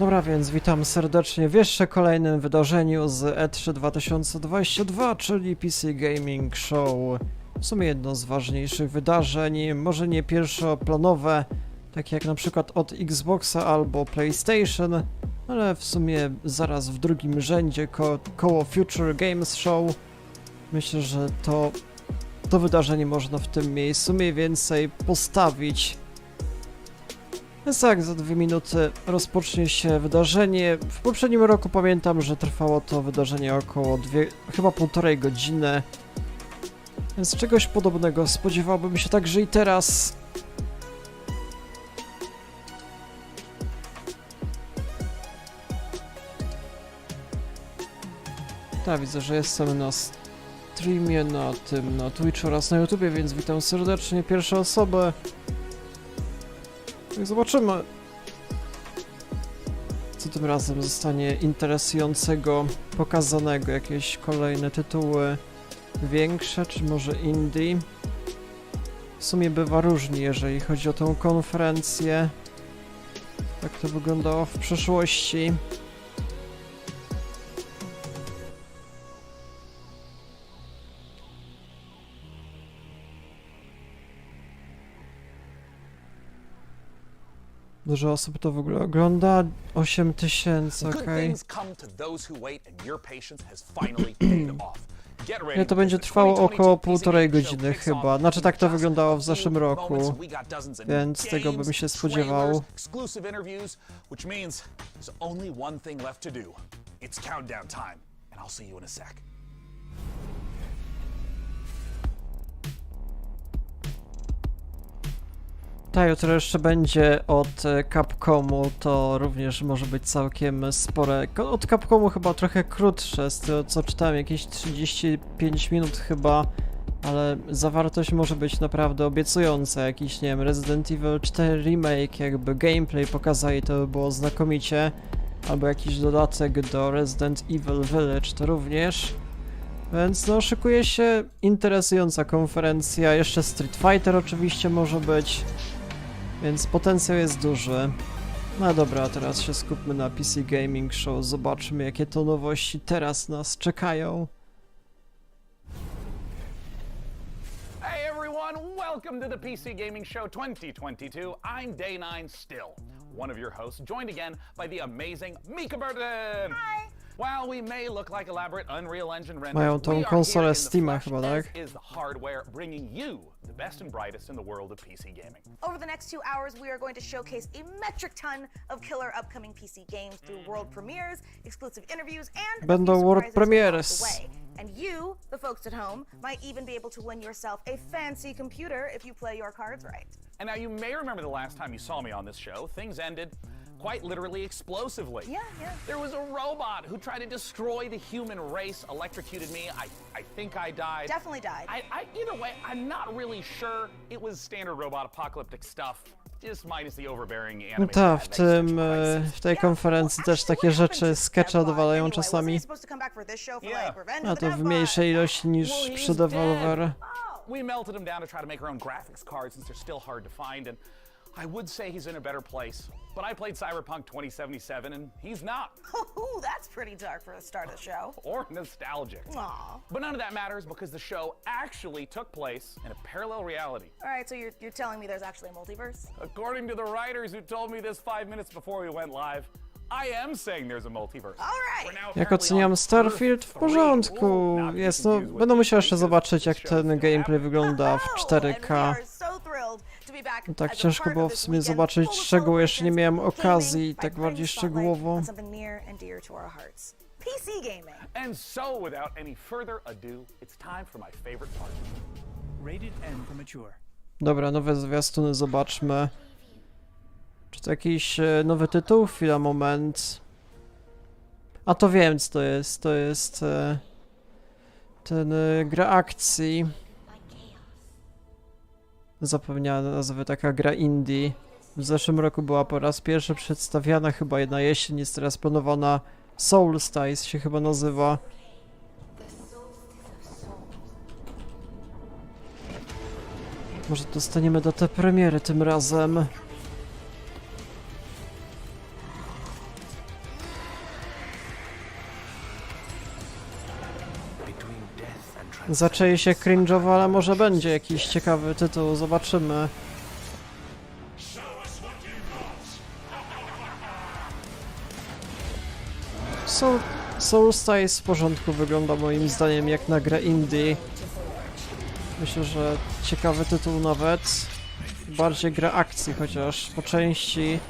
Dobra, więc witam serdecznie w jeszcze kolejnym wydarzeniu z E3 2022, czyli PC Gaming Show. W sumie jedno z ważniejszych wydarzeń, może nie pierwszoplanowe, takie jak na przykład od Xboxa albo PlayStation, ale w sumie zaraz w drugim rzędzie koło Future Games Show. Myślę, że to wydarzenie można w tym miejscu mniej więcej postawić. Więc tak, za 2 minuty rozpocznie się wydarzenie. W poprzednim roku pamiętam, że trwało to wydarzenie około chyba 1,5 godziny. Więc czegoś podobnego spodziewałbym się także i teraz. Tak, widzę, że jestem na streamie, na Twitchu oraz na YouTubie, więc witam serdecznie pierwsze osoby. I zobaczymy, co tym razem zostanie interesującego pokazanego. Jakieś kolejne tytuły większe, czy może indie. W sumie bywa różnie, jeżeli chodzi o tę konferencję. Jak to wyglądało w przeszłości. Dużo osób to w ogóle ogląda. 8000, okej. Nie, to będzie trwało około 1,5 godziny chyba. Znaczy tak to wyglądało w zeszłym roku, więc tego bym się spodziewał. Tak, jutro jeszcze będzie od Capcomu, to również może być całkiem spore. Od Capcomu chyba trochę krótsze, z tego co czytałem, jakieś 35 minut chyba, ale zawartość może być naprawdę obiecująca. Jakiś, nie wiem, Resident Evil 4 remake, jakby gameplay pokazali, to by było znakomicie. Albo jakiś dodatek do Resident Evil Village to również. Więc no, szykuje się interesująca konferencja, jeszcze Street Fighter oczywiście może być. Więc potencjał jest duży. No dobra, teraz się skupmy na PC Gaming Show. Zobaczmy, jakie to nowości teraz nas czekają. Hey everyone, welcome to the PC Gaming Show 2022. I'm Day 9 still, one of your hosts, joined again by the amazing Mika Burton. Hi. While we may look like elaborate Unreal Engine renders, Mają tą konsolę Steama chyba, tak? Is the hardware bringing you the best and brightest in the world of PC gaming. Over the next 2 hours, we are going to showcase a metric ton of killer upcoming PC games through world premieres, exclusive interviews, and będą world premieres. And you, the folks at home, might even be able to win yourself a fancy computer if you play your cards right. And now you may remember the last time you saw me on this show, things ended quite literally explosively. Yeah. There was a robot who tried to destroy the human race, electrocuted me. I think I died. Definitely died. Either way, I'm not really sure. It was standard robot apocalyptic stuff. Just minus the overbearing No animated tak, w tej konferencji też takie rzeczy, skecze odwalają czasami. A to w mniejszej ilości niż przy Devolver. We melted him down to try to make our own graphics cards since they're still hard to find, and I would say he's in a better place, but I played Cyberpunk 2077 and he's not. Ooh, that's pretty dark for the start of the show. Or nostalgic. Aww. But none of that matters because the show actually took place in a parallel reality. All right, so you're telling me there's actually a multiverse? According to the writers who told me this 5 minutes before we went live, I am saying there's a multiverse. All right. Jak oceniam Starfield? W porządku. Jest, no, będę musiał jeszcze zobaczyć, jak ten gameplay wygląda w 4K. No tak ciężko było w sumie zobaczyć szczegóły, jeszcze nie miałem okazji tak bardziej szczegółowo. PC gaming. And so without any further ado, it's time for my favorite part. Rated M for mature. Dobra, nowe zwiastuny, zobaczmy. Czy to jakiś nowy tytuł? Chwila, moment. A to wiem, co to jest. To jest ten gra akcji. Zapomniana nazwy, taka gra indie. W zeszłym roku była po raz pierwszy przedstawiana, chyba na jesień, jest teraz planowana. Solstice się chyba nazywa. Może dostaniemy datę premiery tym razem. Zaczęli się cringe'owo, ale może będzie jakiś ciekawy tytuł, zobaczymy. Soulstice w porządku wygląda moim zdaniem jak na grę indie. Myślę, że ciekawy tytuł nawet. Bardziej gra akcji, chociaż po części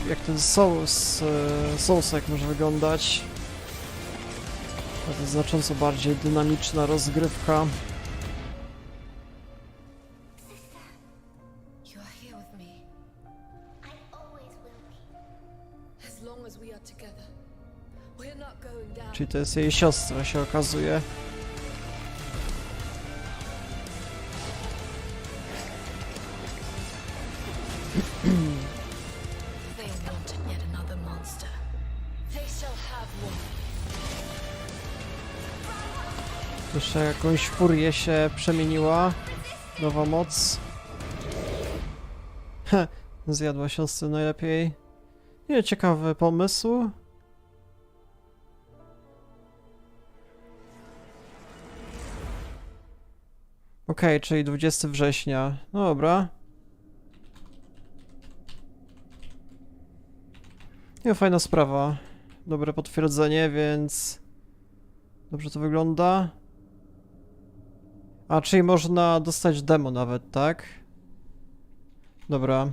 jak ten Soulsek może wyglądać. To jest znacząco bardziej dynamiczna rozgrywka. You are here with me. I always will be. As long as we are together. We're not going down. Czyli to jest jej siostra, się okazuje. They wanted yet another monster. They shall have one. Jeszcze jakąś furię się przemieniła. Nowa moc. Heh, zjadła siostrę najlepiej. Nie, ciekawy pomysł. Okej, czyli 20 września. No dobra. Nie, fajna sprawa. Dobre potwierdzenie, więc... Dobrze to wygląda. A, czyli można dostać demo nawet, tak? Dobra.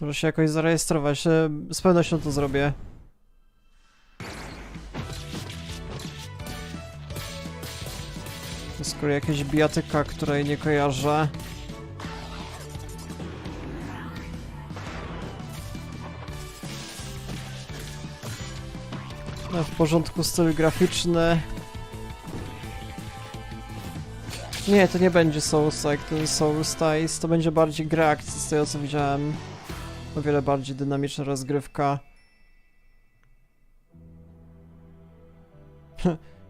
Może się jakoś zarejestrować. Z pewnością to zrobię. To z kolei jakaś bijatyka, której nie kojarzę. No, w porządku, styl graficzny. Nie, to nie będzie Souls-like, ten Soulstice, to będzie bardziej gra akcji, z tego co widziałem. O wiele bardziej dynamiczna rozgrywka.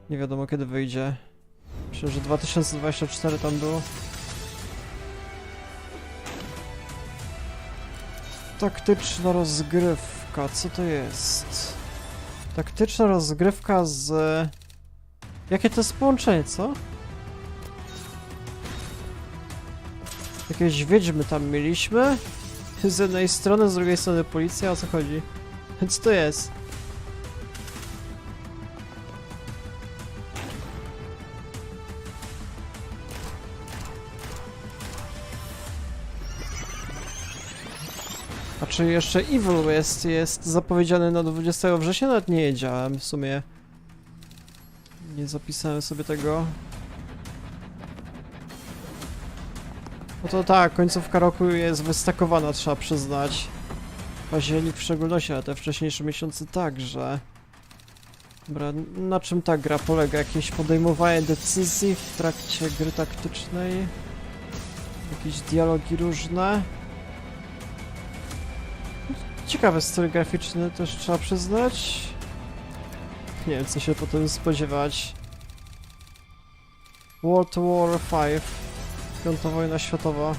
Nie wiadomo kiedy wyjdzie. Myślę, że 2024 tam było. Taktyczna rozgrywka, co to jest? Taktyczna rozgrywka z... Jakie to jest połączenie, co? Jakieś wiedźmy tam mieliśmy. Z jednej strony, z drugiej strony policja, o co chodzi? Co to jest? A czy jeszcze Evil jest zapowiedziany na 20 września? Nawet nie wiedziałem w sumie. Nie zapisałem sobie tego. No to tak, końcówka roku jest wystakowana, trzeba przyznać. Październik w szczególności, ale te wcześniejsze miesiące także. Dobra, na czym ta gra polega? Jakieś podejmowanie decyzji w trakcie gry taktycznej? Jakieś dialogi różne? Ciekawy styl graficzny też trzeba przyznać. Nie wiem co się potem spodziewać. World War 5. Piąta wojna światowa.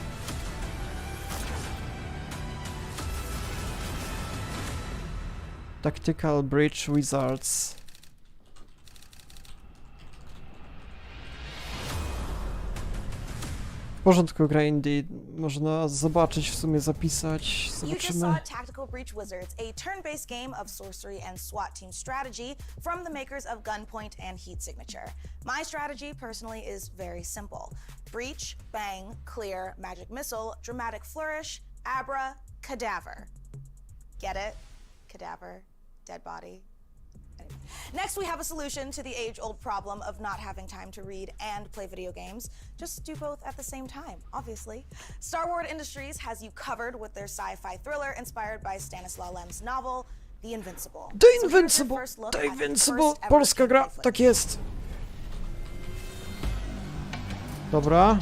Tactical Bridge Wizards. W porządku, gra indie. Można zobaczyć, w sumie zapisać. You just Zobaczymy. saw Tactical Breach Wizards, a turn-based game of sorcery and SWAT team strategy from the makers of Gunpoint and Heat Signature. My strategy, personally, is very simple. Breach, bang, clear, magic missile, dramatic flourish, abra, cadaver. Get it? Cadaver, dead body. Anyway. Next, we have a solution to the age-old problem of not having time to read and play video games. Just do both at the same time, obviously. Star Wars Industries has you covered with their sci-fi thriller inspired by Stanislaw Lem's novel, The Invincible. The So here's your Invincible! first look The at the Invincible! first ever Polska gra! gameplay footage. Tak jest! Dobra.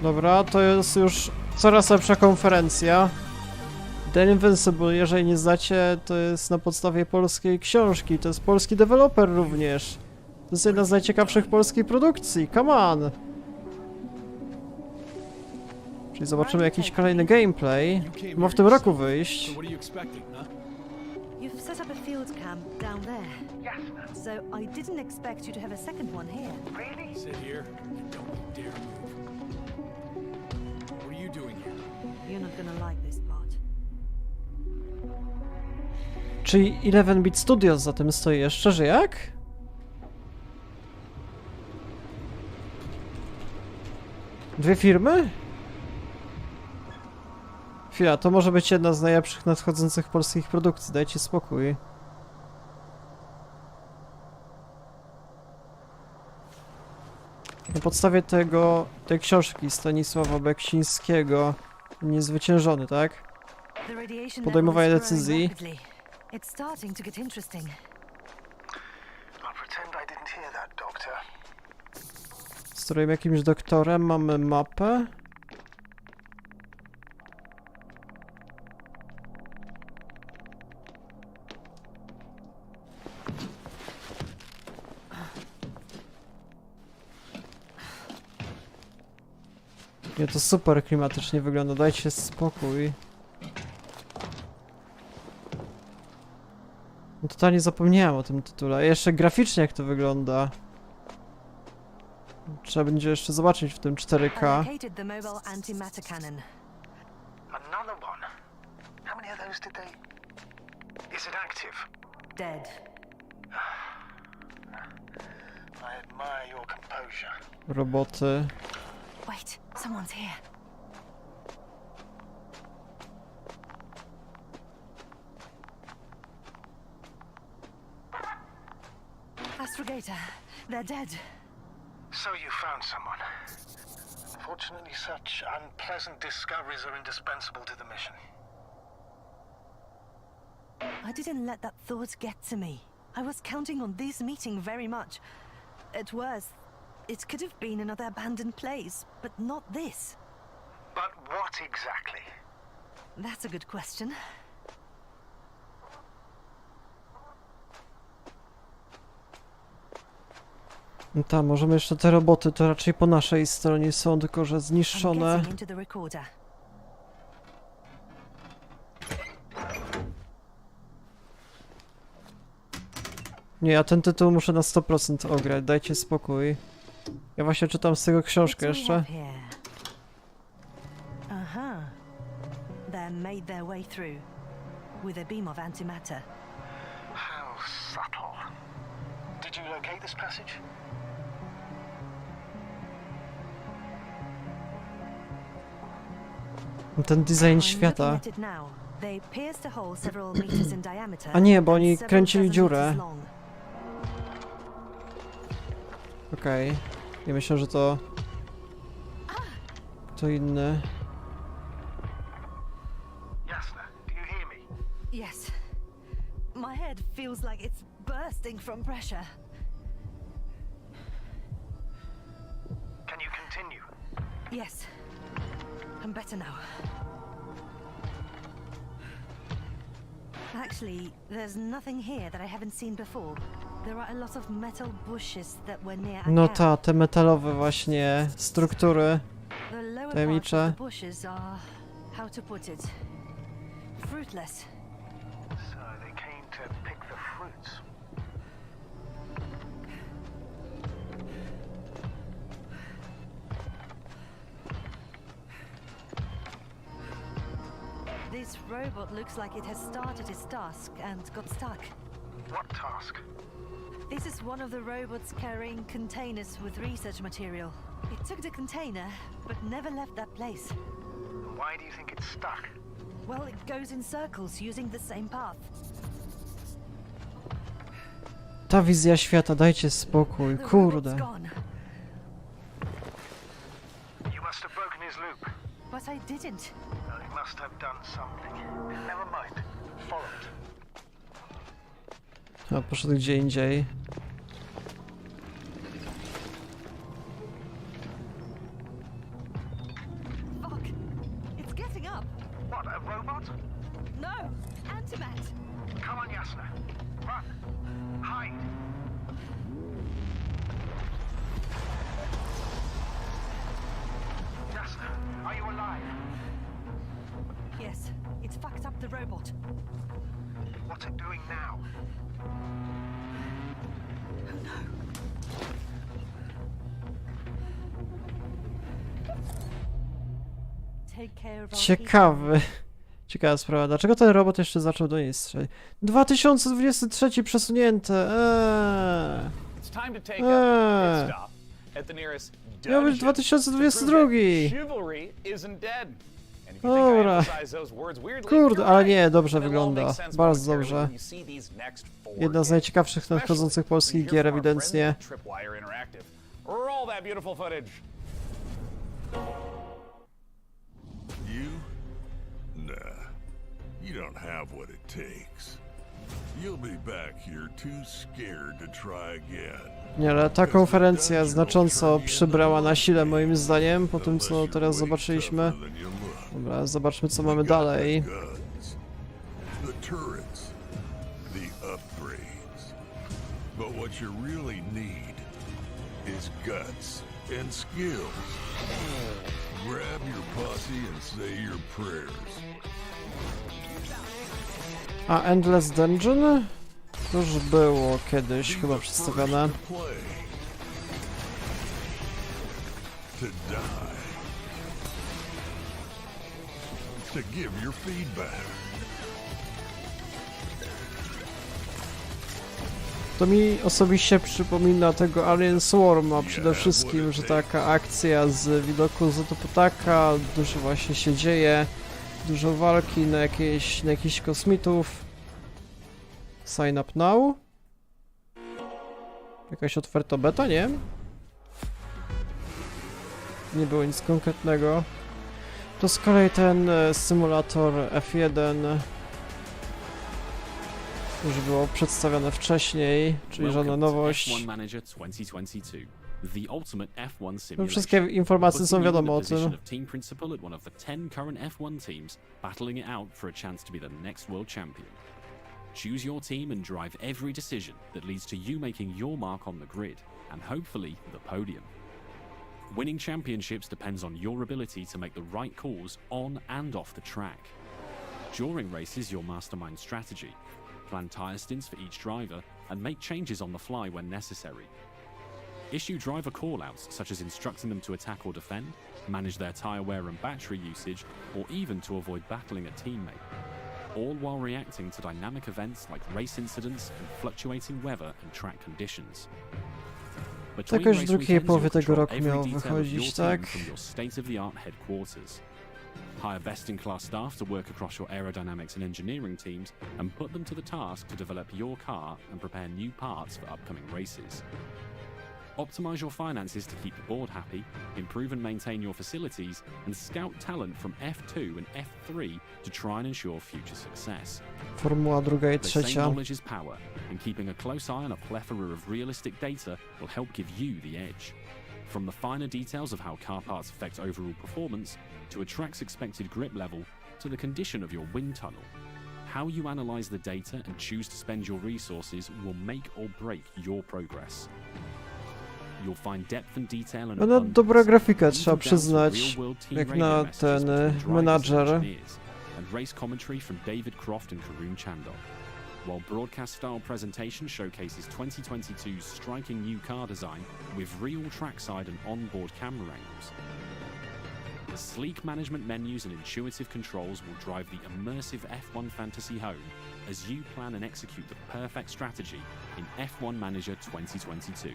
Dobra, to jest już coraz lepsza konferencja. The Invincible, jeżeli nie znacie, to jest na podstawie polskiej książki. To jest polski deweloper również. To jest jedna z najciekawszych polskich produkcji. Come on! Czyli zobaczymy jakiś kolejny gameplay. Ma w tym roku wyjść. What are you expecting, huh? You've set up a field camp down there. Yes. So I didn't expect you to have a second one here. Really? Sit here and don't you dare move. What are you doing here? You're not gonna like this part. Czyli 11-bit Studios za tym stoi jeszcze, że jak? Dwie firmy? Chwila, to może być jedna z najlepszych nadchodzących polskich produkcji, dajcie spokój. Na podstawie tej książki Stanisława Beksińskiego, Niezwyciężony, tak? The radiation Podejmowanie level is growing decyzji. rapidly. It's starting to get interesting. I'll pretend I didn't hear that, Doctor. Sterujemy jakimś doktorem, mamy mapę. Nie, to super klimatycznie wygląda, dajcie spokój. No, totalnie zapomniałem o tym tytule. A jeszcze graficznie jak to wygląda. Trzeba będzie jeszcze zobaczyć w tym 4K. Located the mobile antimatter cannon. Another one? How many of those did they... Is it active? Dead. I admire your composure. Roboty. Wait, someone's here. Astrogator, they're dead. So you found someone. Fortunately, such unpleasant discoveries are indispensable to the mission. I didn't let that thought get to me. I was counting on this meeting very much. At worst, it could have been another abandoned place, but not this. But what exactly? That's a good question. No tam, możemy jeszcze te roboty, to raczej po naszej stronie są, tylko że I'm zniszczone. getting into the recorder. Nie, ja ten tytuł muszę na 100% ograć, dajcie spokój. Ja właśnie czytam z tego książkę What do we jeszcze. have here? Aha. They made their way through with a beam of antimatter. How subtle. Did you locate this passage? Ten design I'm świata. looking at it now. They pierced a hole several meters in diameter. A nie, bo and oni several kręcili dozen dziurę. meters long. Okej. Ja myślę, że to... To inny. Jasna, do you hear me? Yes. My head feels like it's bursting from pressure. Can you continue? Yes. I'm better now. Actually, there's nothing here that I haven't seen before. There are a lot of metal bushes that were near a No camp. te metalowe właśnie struktury. The lower parts tajemnicze. of the bushes are, how to put it, fruitless. So they came to pick the fruits. This robot looks like it has started its task and got stuck. What task? This is one of the robots carrying containers with research material. It took the container, but never left that place. Why do you think it's stuck? Well, it goes in circles using the same path. Ta wizja świata, dajcie spokój, The kurde. robot's gone, You must have broken his loop. but I didn't. Well, he must have done something. Never mind. Follow it. A, poszedł gdzie indziej. Fuck! It's getting up! What, a robot? No! Antimat! Come on, Jasna. Run. Hide. Jasna, are you alive? Yes, it's fucked up the robot. What's it doing now? Take care of our Ciekawy. Ciekawa sprawa. Dlaczego ten robot jeszcze zaczął do niej strzelać? 2023 przesunięte. It's time to take a pit stop at the nearest Miał być dungeon 2022. to prove that chivalry isn't dead. And if you think I Dobra. emphasize those words weirdly, Kurde, you're ale right. nie, dobrze And it'll all wygląda. make sense Bardzo momentarily dobrze. when you see these next four Jedna z games. najciekawszych nadchodzących polskich Especially gier when you hear from our ewidentnie. friends at Tripwire Interactive. Roll that beautiful footage. You? Nah. You don't have what it takes. You'll be back here too scared to try again. Nie, ale ta konferencja znacząco przybrała na sile moim zdaniem, po tym co teraz zobaczyliśmy. Dobra, zobaczmy co mamy dalej. The turrets, the upgrades. But what you really need is guts and skills. Grab your posse and say your prayers. A Endless Dungeon? To już było kiedyś chyba przedstawione. To play. To die. To give your feedback. To mi osobiście przypomina tego Alien Swarma przede wszystkim, że taka akcja z widoku z lotu ptaka, dużo właśnie się dzieje, dużo walki na jakichś kosmitów. Sign up now? Jakaś oferta beta, nie? Nie było nic konkretnego. To z kolei ten symulator F1 już było przedstawione wcześniej, czyli żadna nowość. No, wszystkie informacje są wiadome o tym. Choose your team and drive every decision that leads to you making your mark on the grid, and hopefully the podium. Winning championships depends on your ability to make the right calls on and off the track. During races, you'll mastermind strategy, plan tyre stints for each driver, and make changes on the fly when necessary. Issue driver callouts, such as instructing them to attack or defend, manage their tyre wear and battery usage, or even to avoid battling a teammate. All while reacting to dynamic events like race incidents and fluctuating weather and track conditions. Jakoś w drugiej połowie tego roku miało wychodzić, tak? Hire best-in-class staff to work across your aerodynamics and engineering teams and put them to the task to develop your car and prepare new parts for upcoming races. Optimize your finances to keep the board happy, improve and maintain your facilities, and scout talent from F2 and F3 to try and ensure future success. Formuła druga i They say trzecia. knowledge is power, and keeping a close eye on a plethora of realistic data will help give you the edge. From the finer details of how car parts affect overall performance, to a track's expected grip level, to the condition of your wind tunnel. How you analyze the data and choose to spend your resources will make or break your progress. You'll find depth and detail and No dobra grafika, trzeba przyznać, jak na ten menadżer. And race commentary from David Croft and Karun Chandok. While broadcast-style presentation showcases 2022's striking new car design with real trackside and onboard camera angles. The sleek management menus and intuitive controls will drive the immersive F1 fantasy home as you plan and execute the perfect strategy in F1 Manager 2022.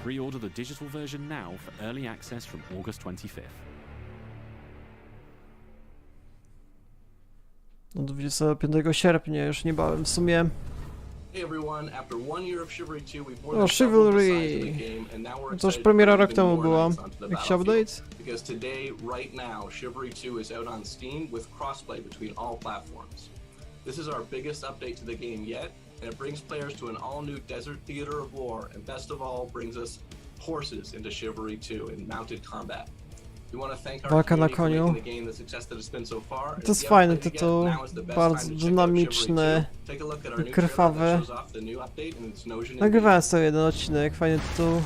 Pre-order the digital version now for early access from August 25th. No 25 sierpnia, już niebawem w sumie. Hey everyone, after 1 year of Chivalry 2, we've more O, than doubled the size of Chivalry! the game, and now we're To już excited premiera to rok bring temu more była. knights onto the Jakiś battlefield. update? Because today, right now, Chivalry 2 is out on Steam with crossplay between all platforms. This is our biggest update to the game yet, and it brings players to an all-new desert theater of war, and best of all, brings us horses into Chivalry 2 in mounted combat. We want to thank our Walka na community for koniu. making the game the success that it's been so far. And To jest if you haven't fajny played it yet, tytuł, now is the best bardzo time to check out dynamiczny, Chivalry 2. Take a look at our new krwawy. trailer that shows off the new update and its notion in Nagrywałem sobie jeden odcinek, fajny tytuł.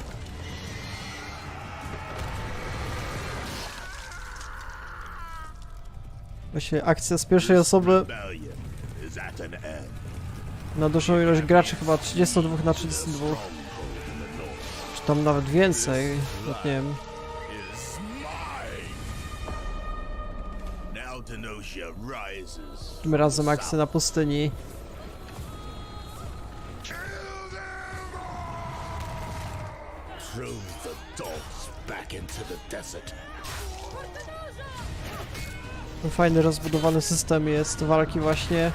Właśnie akcja z pierwszej osoby. Na dużą ilość graczy, chyba 32 na 32. Czy tam nawet więcej, nawet nie wiem. Tym razem akcja na pustyni. Fajny, rozbudowany system jest walki właśnie.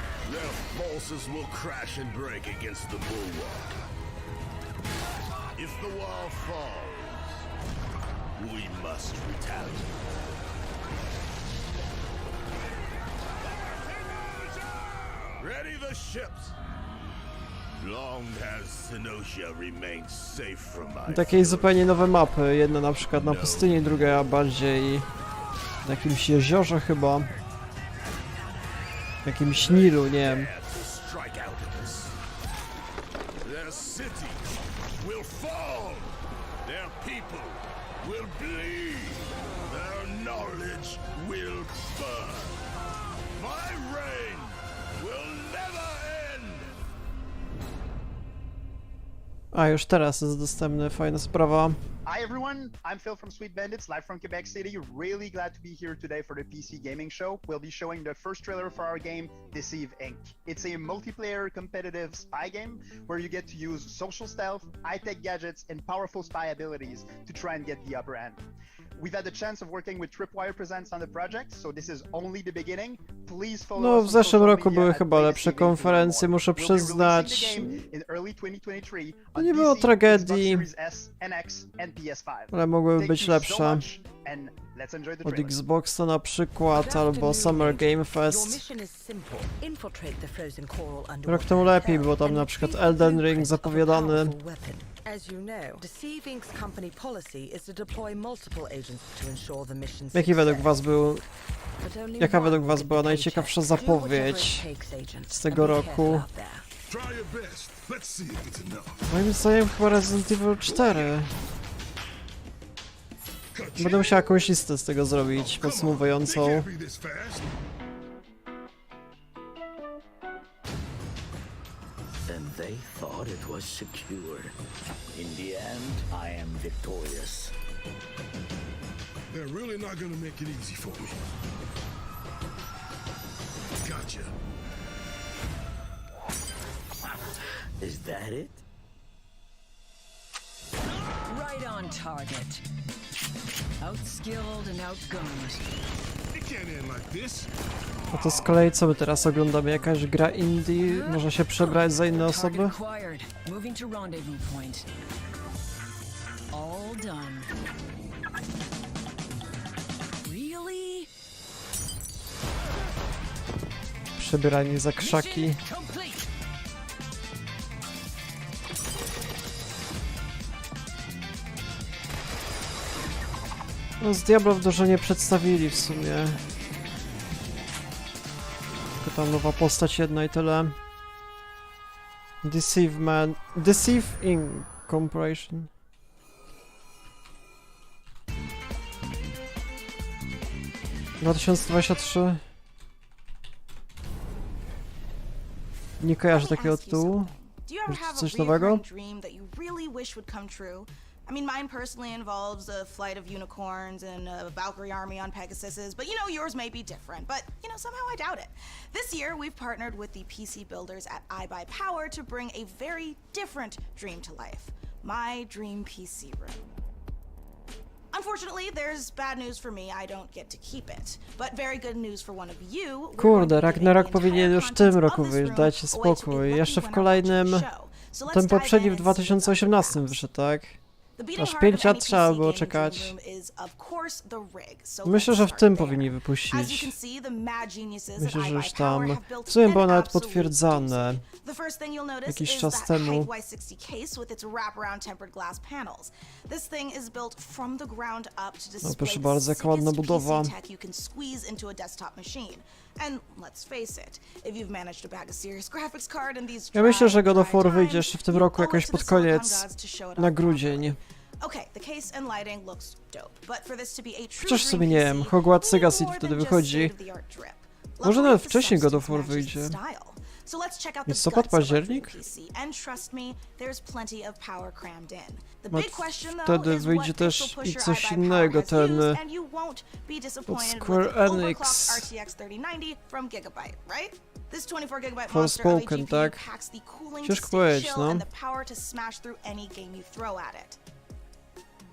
Ready the ships. Long has Sinosia remained safe from my Takie zupełnie nowe mapy. Jedna na przykład na pustyni, druga bardziej na jakimś jeziorze chyba. W jakimś Nilu, nie wiem. Their city will fall. Their people will bleed. Their knowledge will burn. My reign will never end. A już teraz jest dostępny, fajna sprawa. Hi everyone, I'm Phil from Sweet Bandits, live from Quebec City. Really glad to be here today for the PC Gaming Show. We'll be showing the first trailer for our game, Deceive Inc. It's a multiplayer competitive spy game where you get to use social stealth, high-tech gadgets, and powerful spy abilities to try and get the upper hand. We've had the chance of working with Tripwire Presents on the project, so this is only the beginning. Please follow No, us w on zeszłym social roku media były at chyba lepsze Deceive Inc. to learn konferencje, more. muszę We'll be releasing przyznać. the game in early 2023 To on nie było PC, tragedii, Xbox Series S, NX, and PS5. ale mogłyby Thank być you so lepsze. much, and let's enjoy the Od trailer. Xboxa na przykład, albo Summer Game Fest. Rok temu lepiej było tam na przykład Elden Ring zapowiadany. As you know, Deceive Inc.'s company policy is to deploy multiple agents to ensure the mission's Jaka według success. was była najciekawsza zapowiedź z tego roku? Moim zdaniem chyba Resident Evil 4. Będę musiał jakąś listę z tego zrobić, podsumowującą. And they thought it was secure. In the end, I am victorious. They're really not gonna make it easy for me. Gotcha. Is that it? Right on target. Outskilled and outgunned. It can't end like this. A to z kolei co my teraz oglądamy? Jakaś gra indie? Można się przebrać za inne osoby? Moving to rendezvous point. All done. Really? Przebierani za krzaki. No z Diablo dużo nie przedstawili w sumie. Tylko tam nowa postać jedna i tyle. Deceive Inc. Corporation. - 2023. Nie kojarzę takiego tytułu. Coś nowego? I mean, mine personally involves a flight of unicorns and a Valkyrie army on Pegasuses, but you know, yours may be different, but you know, somehow I doubt it. This year, we've partnered with the PC builders at iBuyPower to bring a very different dream to life. My dream PC room. Unfortunately, there's bad news for me, I don't get to keep it. But very good news for one of you. Kurde, Ragnarok powinien już w tym roku wyjść, dajcie spokój. Jeszcze w kolejnym... Ten poprzedni w 2018 wyszedł, tak? Aż 5 lat trzeba było czekać. Myślę, że w tym powinni wypuścić. Myślę, że już tam... W sumie było nawet potwierdzane jakiś czas temu. No proszę bardzo, jaka ładna budowa. Ja myślę, że God of War wyjdzie jeszcze w tym roku jakoś pod koniec, na grudzień. Chociaż sobie nie wiem, Hogwarts Legacy wtedy wychodzi. Może nawet wcześniej God of War wyjdzie. So let's check out the Listopad, guts of our październik? PC, and trust me, there's plenty of power crammed in. The No big question though wtedy is wyjdzie what też pixel i pusher coś iBuy innego, Power has ten used, and you won't be disappointed Square with the Enix. overclocked RTX 3090 from Gigabyte, right? This 24GB monster of a Forspoken, GPU tak? packs the cooling Ciężko to stay powiedzieć, chill no. and the power to smash through any game you throw at it.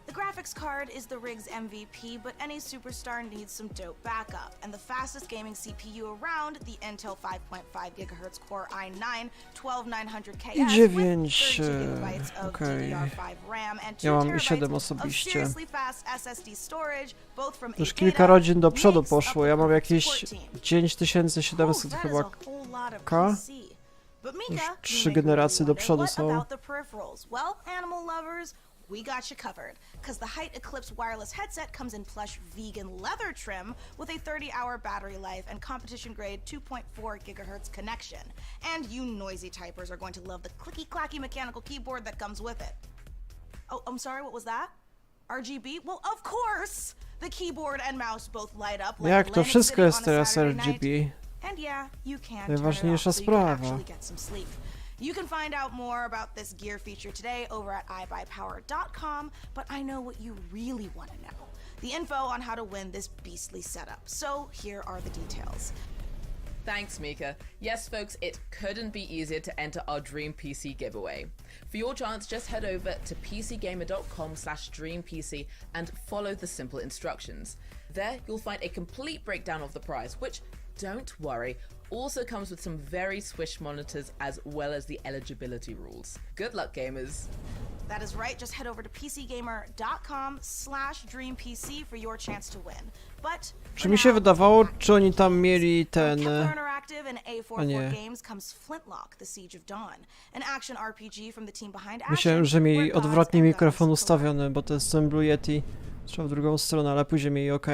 The graphics card is the rig's MVP, but any superstar needs some dope backup. And the fastest gaming CPU around, the Intel 5.5 GHz Core i9 12900KS I with 9, 32GB of okej. DDR5 RAM and 2 Ja mam terabytes 7 of osobiście. seriously fast SSD storage, both from Już 8 kilka rodzin do przodu makes up poszło. the Ja mam perfect jakieś support team. 9700 That chyba is a whole lot of K. PC. But Mika, Już you 3 may generacje do wonder, przodu what są. about the peripherals? Well, animal lovers, we got you covered. Because the Height Eclipse wireless headset comes in plush vegan leather trim with a 30-hour battery life and competition-grade 2.4 GHz connection. And you noisy typers are going to love the clicky-clacky mechanical keyboard that comes with it. Oh, I'm sorry, what was that? RGB? Well, of course! The keyboard and mouse both light up like Jak to Linux wszystko City jest on a teraz Saturday night. RGB? And yeah, you can turn it off Najważniejsza so you can sprawa. actually get some sleep. You can find out more about this gear feature today over at ibuypower.com, but I know what you really want to know. The info on how to win this beastly setup. So here are the details. Thanks, Mika. Yes, folks, it couldn't be easier to enter our Dream PC giveaway. For your chance, just head over to pcgamer.com/dreampc and follow the simple instructions. There, you'll find a complete breakdown of the prize, which, don't worry, also comes with some very swish monitors as well as the eligibility rules. Good luck, gamers. That is right, just head over to pcgamer.com/dreampc for your chance to win. But Czy mi się wydawało, czy oni tam mieli ten... Kepler Interactive and A A44 nie. Games comes Flintlock: The Siege of Dawn, an action RPG from the team behind Action. Myślałem, że mieli where gods odwrotnie and mikrofon guns ustawiony, bo to jest ten Blue Yeti. Trzeba w drugą stronę, ale później mieli OK.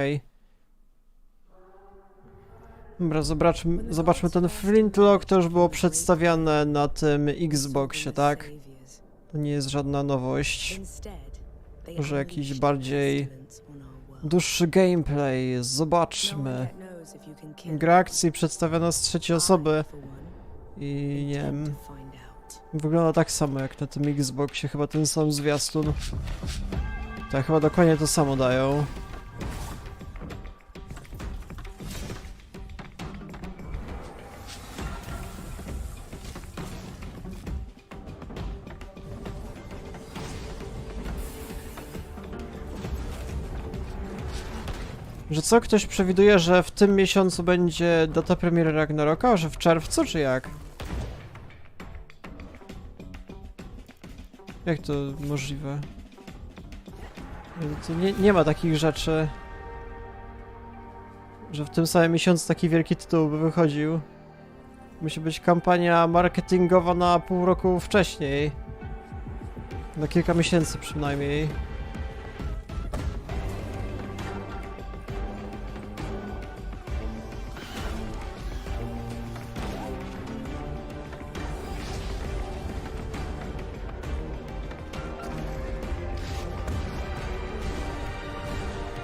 Dobra, zobaczmy ten Flintlock, to już było przedstawiane na tym Xboxie, tak? To nie jest żadna nowość. Może jakiś bardziej dłuższy gameplay, zobaczmy. Reakcji przedstawiona z trzeciej osoby i nie wiem, wygląda tak samo jak na tym Xboxie, chyba ten sam zwiastun. Tak, chyba dokładnie to samo dają. Że co? Ktoś przewiduje, że w tym miesiącu będzie data premiery Ragnaroka? Że w czerwcu, czy jak? Jak to możliwe? To nie ma takich rzeczy, że w tym samym miesiącu taki wielki tytuł by wychodził. Musi być kampania marketingowa na pół roku wcześniej. Na kilka miesięcy przynajmniej.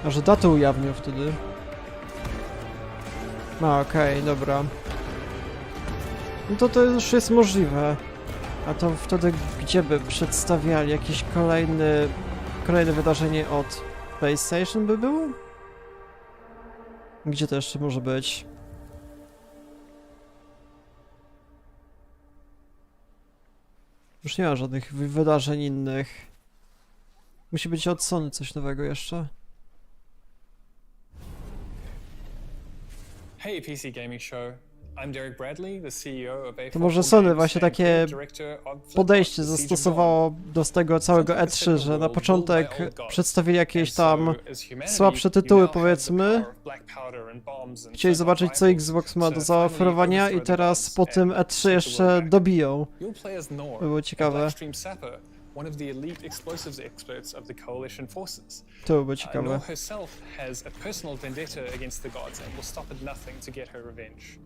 A że datę ujawnił wtedy. No okej, dobra. No to już jest możliwe. A to wtedy gdzie by przedstawiali jakieś kolejne wydarzenie od PlayStation by było? Gdzie to jeszcze może być? Już nie ma żadnych wydarzeń innych. Musi być od Sony coś nowego jeszcze. Hey PC Gaming Show, I'm Derek Bradley, the CEO of To może Sony właśnie takie podejście zastosowało do tego całego E3, że na początek przedstawili jakieś tam słabsze tytuły, powiedzmy. Chcieli zobaczyć, co Xbox ma do zaoferowania i teraz po tym E3 jeszcze dobiją. To było ciekawe. One of the elite explosives experts of the coalition forces. To byłoby ciekawe. Nor herself has a personal vendetta against the gods and will stop at nothing to get her revenge.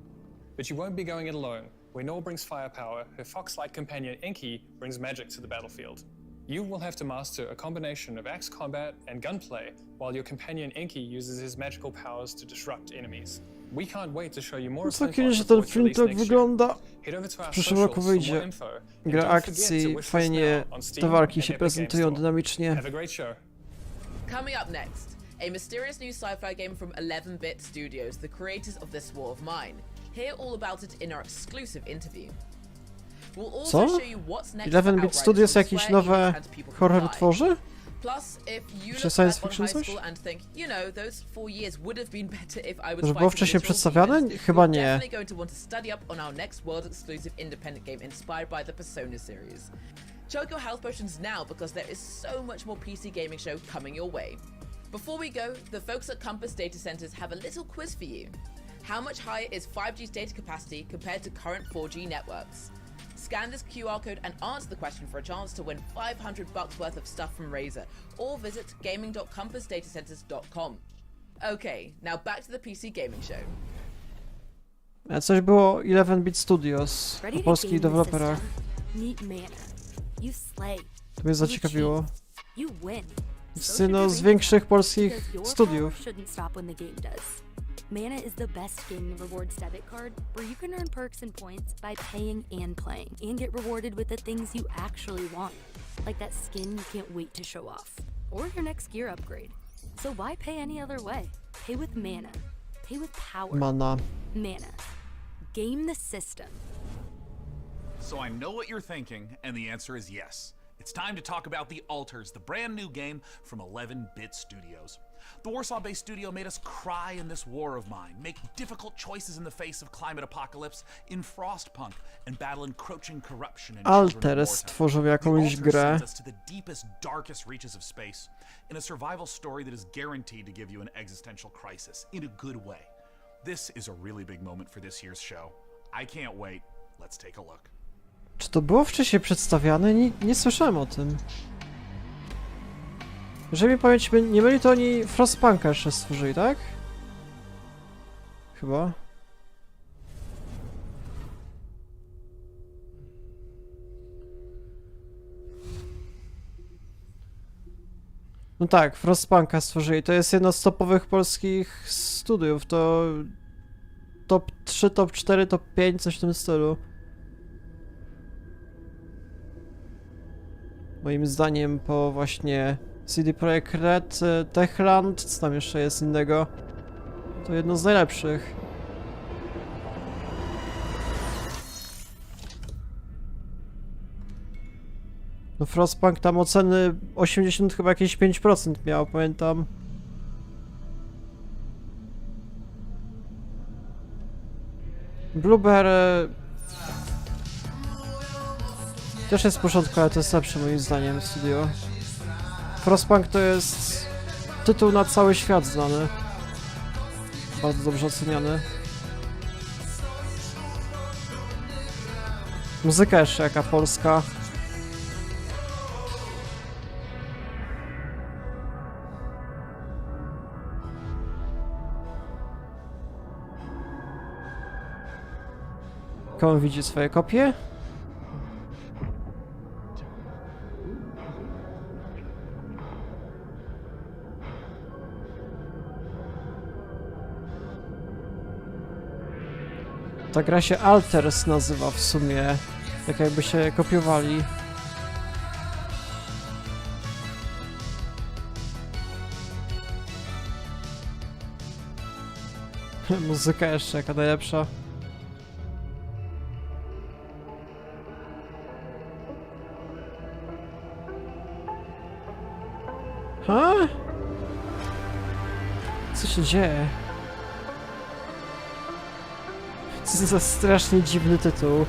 But you won't be going it alone. Where Nor brings firepower, her fox-like companion Enki brings magic to the battlefield. You will have to master a combination of axe combat and gunplay, while your companion Enki uses his magical powers to disrupt enemies. We can't wait to show you more of Co kiedy, że ten Flintlock wygląda Head over to W our przyszłym roku socials for more wyjdzie info. And gra don't forget to akcji, wish us fajnie now on Steam te walki and się Epic Games prezentują Store. dynamicznie. Have a great show. Coming up next, a mysterious new sci-fi game from 11-Bit Studios, the creators of This War of Mine. Hear all about it in our exclusive interview. We'll also Co? show you what's next 11-Bit Studios jakieś nowe horror tworzy? Plus, if you Czy look science back on fiction high coś? school and think, you know, those 4 years would have been better if I was Że było fighting wcześniej literal przedstawiane? demons, Chyba you're nie. definitely going to want to study up on our next world exclusive independent game inspired by the Persona series. Choke your health potions now because there is so much more PC gaming show coming your way. Before we go, the folks at Compass Data Centers have a little quiz for you. How much higher is 5G's data capacity compared to current 4G networks? Scan this QR code and answer the question for a chance to win $500 worth of stuff from Razer, or visit gaming.compassdatacenters.com. Okay, now back to the PC gaming show. Coś było 11-Bit Studios o polskich deweloperach. Meet Mana. You slay. To mnie zaciekawiło. You win. Jest jedno z większych polskich studiów. Shouldn't stop when the game does. Mana is the best gaming rewards debit card where you can earn perks and points by paying and playing and get rewarded with the things you actually want, like that skin you can't wait to show off or your next gear upgrade. So why pay any other way? Pay with Mana. Pay with power. Mana. Mana. Game the system. So I know what you're thinking, and the answer is yes. It's time to talk about The Alters, the brand new game from 11-Bit Studios. The Warsaw-based studio made us cry in this war of mine, make difficult choices in the face of climate apocalypse, in Frostpunk, and battle encroaching corruption in Alter stworzył jakąś grę. sends us to the deepest, darkest reaches of space, in a survival story that is guaranteed to give you an existential crisis, in a good way. This is a really big moment for this year's show. I can't wait. Let's take a look. Czy to było wcześniej przedstawiane? Nie słyszałem o tym. Jeżeli mi pamięć nie myli, to oni Frostpunka jeszcze stworzyli, tak? Chyba. No tak, Frostpunka stworzyli. To jest jedno z topowych polskich studiów. To top 3, top 4, top 5, coś w tym stylu. Moim zdaniem po właśnie CD Projekt Red, Techland, co tam jeszcze jest innego, to jedno z najlepszych. No Frostpunk tam oceny 80 chyba jakieś 5% miał, pamiętam. Blueber też jest w porządku, ale to jest lepsze moim zdaniem studio. Frostpunk to jest tytuł na cały świat znany. Bardzo dobrze oceniany. Muzyka jeszcze jaka polska. Komu widzi swoje kopie? Ta gra się Alters nazywa w sumie, tak jakby się kopiowali. Muzyka jeszcze jaka najlepsza. Ha? Co się dzieje? Co za strasznie dziwny tytuł.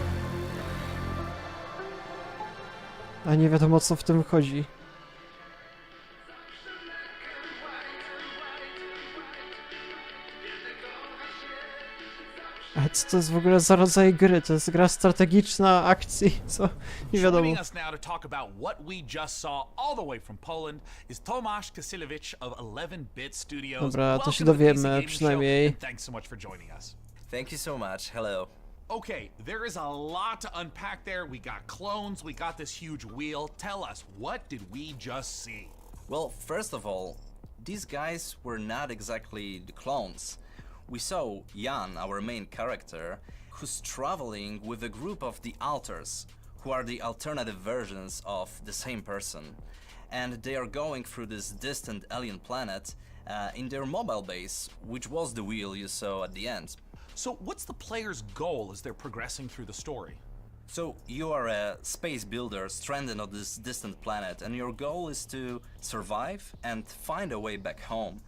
A nie wiadomo co w tym chodzi. A co to jest w ogóle za rodzaj gry? To jest gra strategiczna, akcji, co? Nie wiadomo. Joining us now to talk about what we just saw all the way from Poland is Tomasz Kasilewicz of 11-Bit Studios. Dobra, to się Welcome to the PC dowiemy Gaming przynajmniej. Show, and thanks so much for joining us. Thank you so much. Hello. Okay, there is a lot to unpack there. We got clones, we got this huge wheel. Tell us, what did we just see? Well, first of all, these guys were not exactly the clones. We saw Jan, our main character, who's traveling with a group of the alters, who are the alternative versions of the same person. And they are going through this distant alien planet in their mobile base, which was the wheel you saw at the end. So what's the player's goal as they're progressing through the story? So you are a space builder stranded on this distant planet, and your goal is to survive and find a way back home.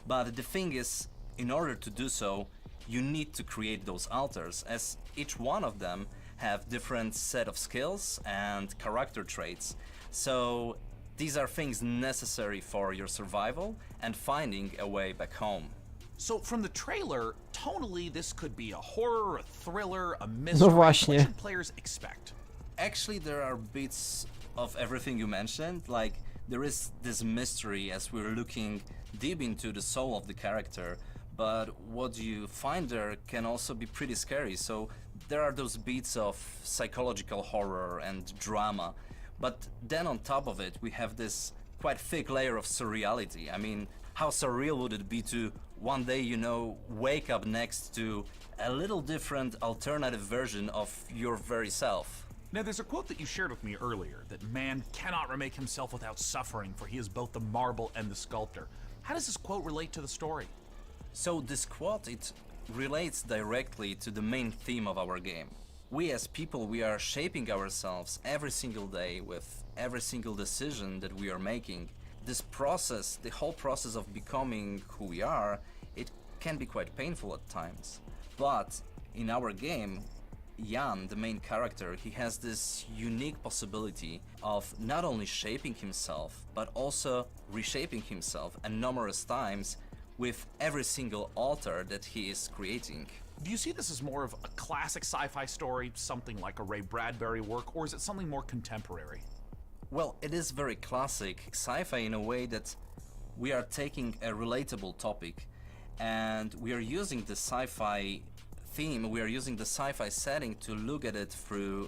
But the thing is, in order to do so, you need to create those alters, as each one of them have different set of skills and character traits. So these are things necessary for your survival and finding a way back home. So from the trailer, tonally this could be a horror, a thriller, a mystery. No właśnie. What should players expect? Actually, there are bits of everything you mentioned. Like, there is this mystery as we're looking deep into the soul of the character, but what you find there can also be pretty scary. So there are those beats of psychological horror and drama, but then on top of it we have this quite thick layer of surreality. I mean, how surreal would it be to one day, you know, wake up next to a little different alternative version of your very self? Now, there's a quote that you shared with me earlier, that man cannot remake himself without suffering, for he is both the marble and the sculptor. How does this quote relate to the story? So this quote, it relates directly to the main theme of our game. We as people, we are shaping ourselves every single day with every single decision that we are making. This process, the whole process of becoming who we are, it can be quite painful at times. But in our game, Jan, the main character, he has this unique possibility of not only shaping himself, but also reshaping himself and numerous times with every single alter that he is creating. Do you see this as more of a classic sci-fi story, something like a Ray Bradbury work, or is it something more contemporary? Well, it is very classic sci-fi in a way that we are taking a relatable topic and we are using the sci-fi theme, we are using the sci-fi setting to look at it through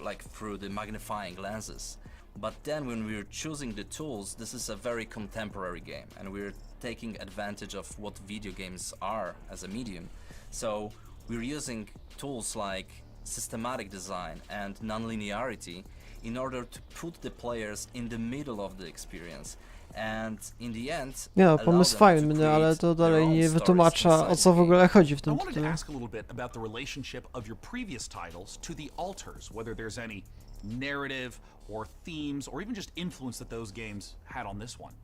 the magnifying lenses. But then when we're choosing the tools, this is a very contemporary game and we're taking advantage of what video games are as a medium. So we're using tools like systematic design and non-linearity in order to put the players in the middle of the experience. And in the end, Nie no, pomysł fajny, ale to dalej nie wytłumacza, o co w ogóle chodzi w tym I wanted to tytule. ask a little bit about the relationship of your previous titles to the alters, whether there's any narrative or themes or even just influence that those games had on this one.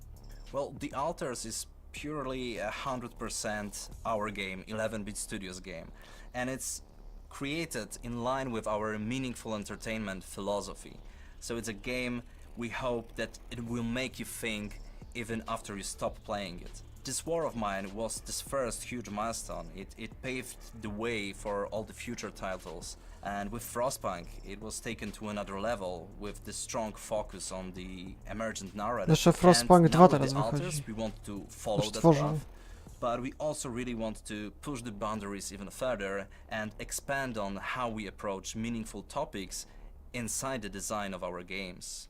Well, the alters is purely 100% our game, 11-bit Studios game, and it's created in line with our meaningful entertainment philosophy. So it's a game we hope that it will make you think even after you stop playing it. This War of Mine was this first huge milestone. It paved the way for all the future titles. And with Frostpunk, it was taken to another level with the strong focus on the emergent narrative. Jeszcze Frostpunk 2 teraz Alters, wychodzi. we want to follow Już that tworzą. path, but we also really want to push the boundaries even further and expand on how we approach meaningful topics inside the design of our games.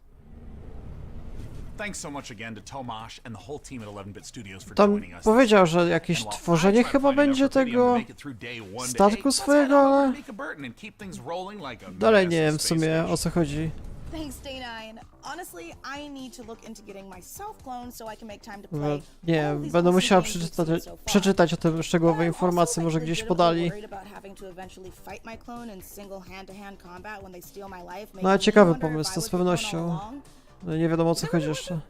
Thanks so much again to Tomasz and the whole team at 11-bit Studios for Tam joining us. powiedział, że jakieś tworzenie chyba będzie tego statku swojego, ale dalej nie wiem w sumie o co chodzi. Thanks, Day9. Honestly, I need to look into getting myself cloned so I can make time to play. Nie, będę musiała przeczytać o tym szczegółowe informacje, może gdzieś podali. No ale ciekawy pomysł, to z pewnością. No, nie wiadomo o co chodzi jeszcze.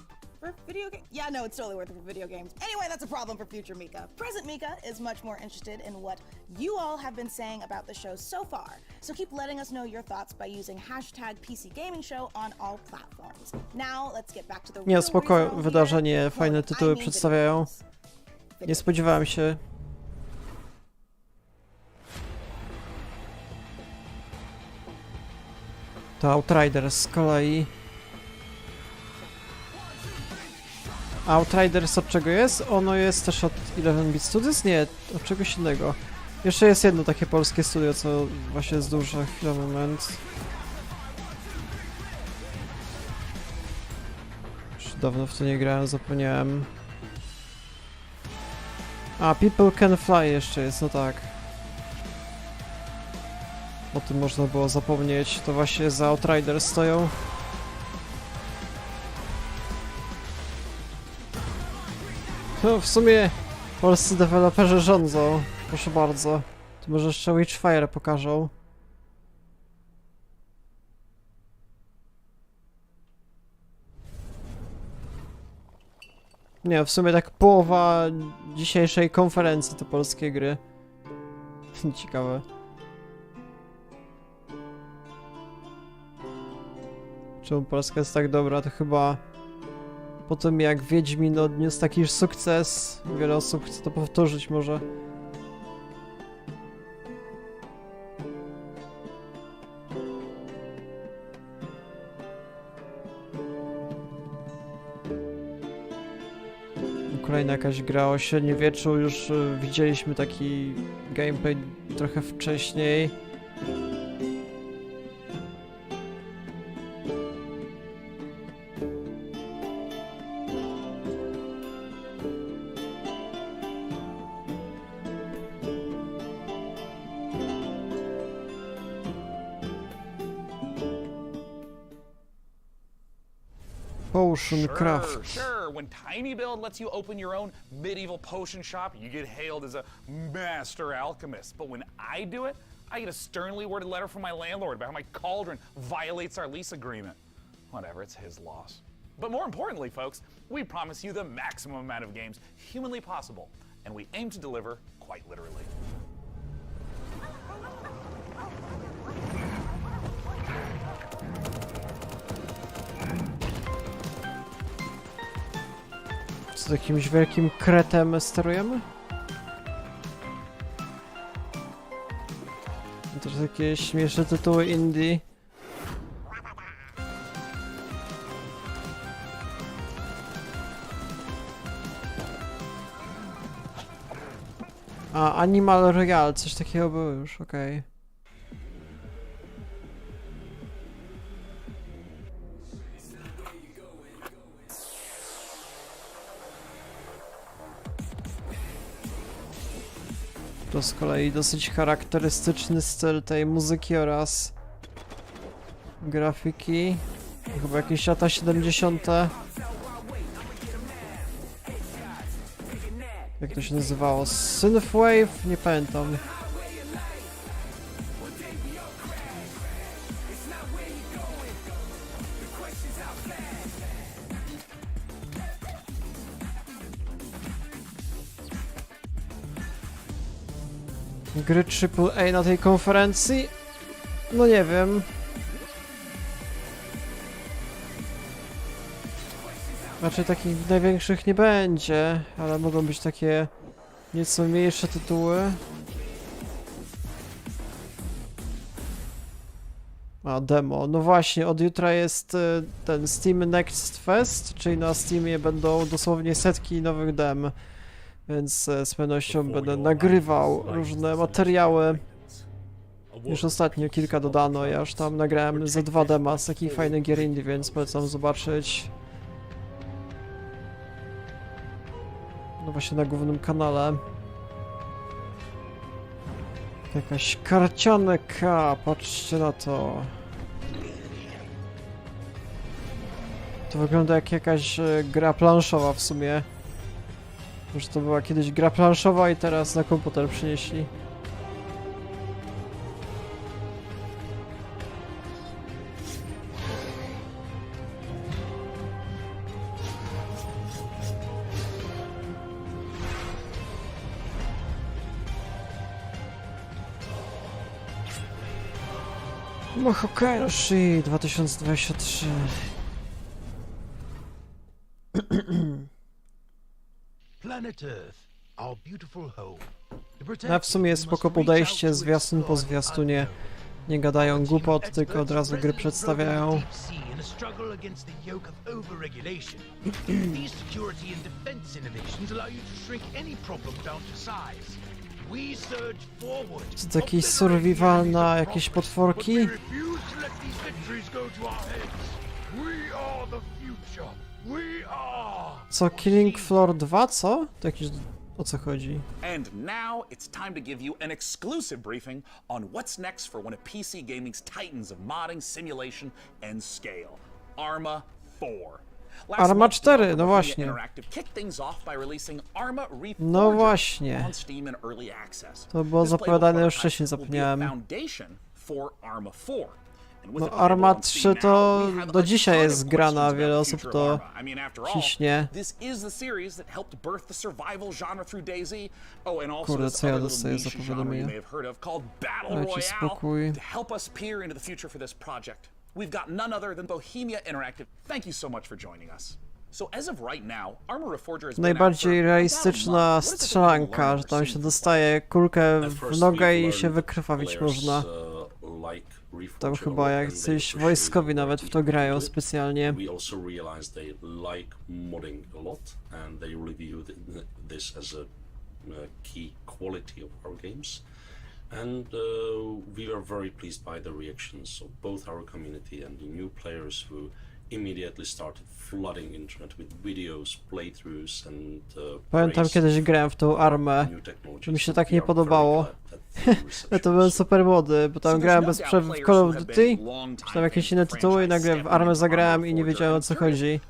For video games? Yeah, no, it's totally worth it for video games. Anyway, that's a problem for future Mika. Present Mika is much more interested in what you all have been saying about the show so far. So keep letting us know your thoughts by using hashtag PC Gaming Show on all platforms. Now, let's get back to the Nie, spoko, wydarzenie, fajne tytuły przedstawiają. Nie spodziewałem się. To Outriders z kolei. Outriders od czego jest? Ono jest też od 11-bit Studios? Nie, od czegoś innego. Jeszcze jest jedno takie polskie studio, co właśnie jest duże. Chwila, moment. Już dawno w to nie grałem, zapomniałem. A, People Can Fly jeszcze jest, no tak. O tym można było zapomnieć, to właśnie za Outriders stoją. No, w sumie polscy deweloperzy rządzą, proszę bardzo. To może jeszcze Witchfire pokażą. Nie, w sumie tak połowa dzisiejszej konferencji to polskie gry. Ciekawe. Czemu Polska jest tak dobra? To chyba po tym jak Wiedźmin odniósł taki sukces, wiele osób chce to powtórzyć może. Kolejna jakaś gra o średniowieczu, już widzieliśmy taki gameplay trochę wcześniej. Potion Craft. Sure. When Tiny Build lets you open your own medieval potion shop, you get hailed as a master alchemist. But when I do it, I get a sternly worded letter from my landlord about how my cauldron violates our lease agreement. Whatever, it's his loss. But more importantly, folks, we promise you the maximum amount of games humanly possible, and we aim to deliver quite literally. Z jakimś wielkim kretem sterujemy? To są jakieś śmieszne tytuły indie. A, Animal Royale, coś takiego było już, okej. To z kolei dosyć charakterystyczny styl tej muzyki oraz grafiki. Chyba jakieś lata 70. Jak to się nazywało? Synthwave? Nie pamiętam. Gry AAA na tej konferencji? No nie wiem. Raczej takich największych nie będzie, ale mogą być takie nieco mniejsze tytuły. A, demo. No właśnie, od jutra jest ten Steam Next Fest, czyli na Steamie będą dosłownie setki nowych dem. Więc z pewnością będę nagrywał różne materiały. Już ostatnio kilka dodano, ja już tam nagrałem ze 2 dema z takich fajnych gier indie, więc polecam zobaczyć. No właśnie na głównym kanale. Jakaś karcianka, patrzcie na to. To wygląda jak jakaś gra planszowa w sumie. Już to była kiedyś gra planszowa i teraz na komputer przynieśli. No Hokkaido 2023. No w sumie jest spoko podejście, zwiastun po zwiastunie. Nie gadają głupot, tylko od razu gry przedstawiają. Czy to jakiś survival na jakieś potworki? Co? Killing Floor 2? Co? To jakiś O co chodzi? And now it's time to give you an exclusive briefing on what's next for one of PC gaming's titans of modding, simulation, and scale. Arma 4. Arma 4, no właśnie. Interactive kicked things off by releasing Arma No właśnie. on Steam in early access. To było zapowiadane już wcześniej, zapomniałem. No Arma 3 to do dzisiaj jest grana, wiele osób to ciśnie. Kurde, co ja dostaję za powiadomienie? Dajcie spokój. We've got none other than Bohemia Interactive. Thank you so much for joining us. So as of right now, Arma Reforger has been Najbardziej realistyczna strzelanka, że tam się dostaje kulkę w nogę i się wykrwawić można. Tam chyba jacyś wojskowi nawet w to grają specjalnie. We also realized they like modding a lot and they review this as a key quality of our games. And we are very pleased by the reactions of both our community and the new players who immediately started flooding internet with videos, playthroughs and Pamiętam kiedyś grałem w tą Armę, to mi się tak nie podobało. To byłem super młody, bo tam grałem bez przerwy w Call of Duty, czy tam jakieś inne tytuły i nagle w Armę zagrałem i nie wiedziałem o co chodzi.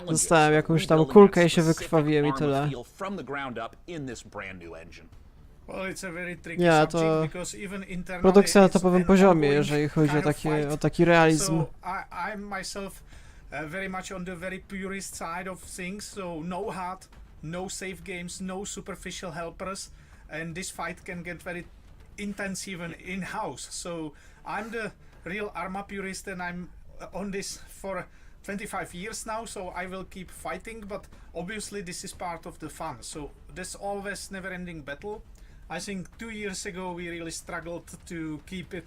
Dostałem jakąś tam kulkę i się wykrwawiłem i tyle. Nie, to produkcja na topowym poziomie, jeżeli chodzi o taki realizm. Very much on the very purist side of things, so no HUD, no save games, no superficial helpers, and this fight can get very intense even in-house. So I'm the real Arma purist and I'm on this for 25 years now, so I will keep fighting, but obviously this is part of the fun. So there's always never-ending battle. I think 2 years ago we really struggled to keep it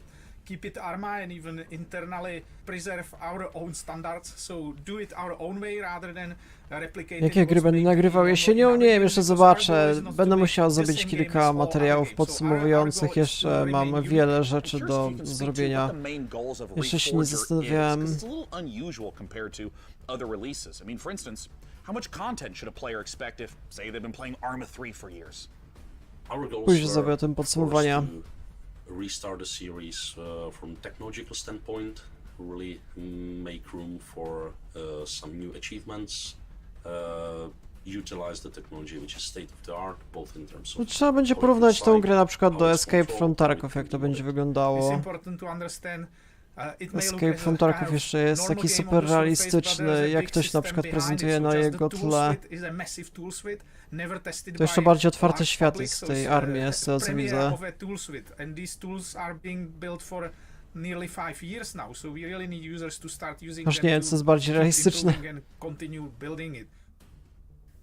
Arma and even internally preserve our own standards, so do it our own way rather than replicate. Jakie gry będę nagrywał jesienią? Nie wiem, jeszcze zobaczę. Będę musiał zrobić kilka materiałów podsumowujących, jeszcze mam wiele rzeczy do zrobienia. Jeszcze się nie zastanawiałem. Później zrobię o tym podsumowania. Restart the series from technological standpoint, really make room for some new achievements, utilize the technology which is state of the art, both in terms of. Trzeba będzie porównać tą grę na przykład do Escape from Tarkov, jak to będzie wyglądało. Escape from Tarkov jeszcze jest taki super realistyczny, jak ktoś na przykład prezentuje na jego tle. To jeszcze bardziej otwarty świat jest w tej Armie, z tego co widzę. Aż nie wiem, co jest bardziej realistyczne.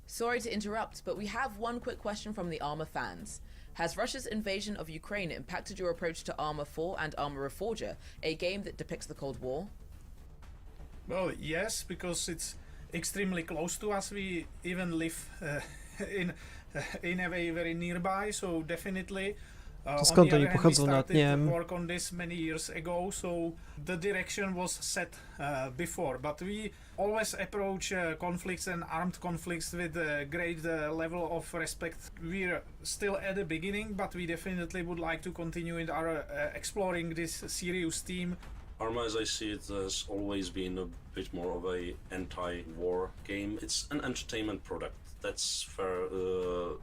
Sorry to interrupt, but we have one quick question from the Arma fans. Has Russia's invasion of Ukraine impacted your approach to Arma 4 and Arma Reforger, a game that depicts the Cold War? Well, yes, because it's extremely close to us. We even live in a way very nearby, so definitely. Skąd oni pochodzą, nawet nie wiem. Work on this many years ago, so the direction was set before, but we always approach conflicts and armed conflicts with a great level of respect. We're still at the beginning, but we definitely would like to continue in our exploring this serious theme. Arma, as I see it, has always been a bit more of a anti-war game. It's an entertainment product. That's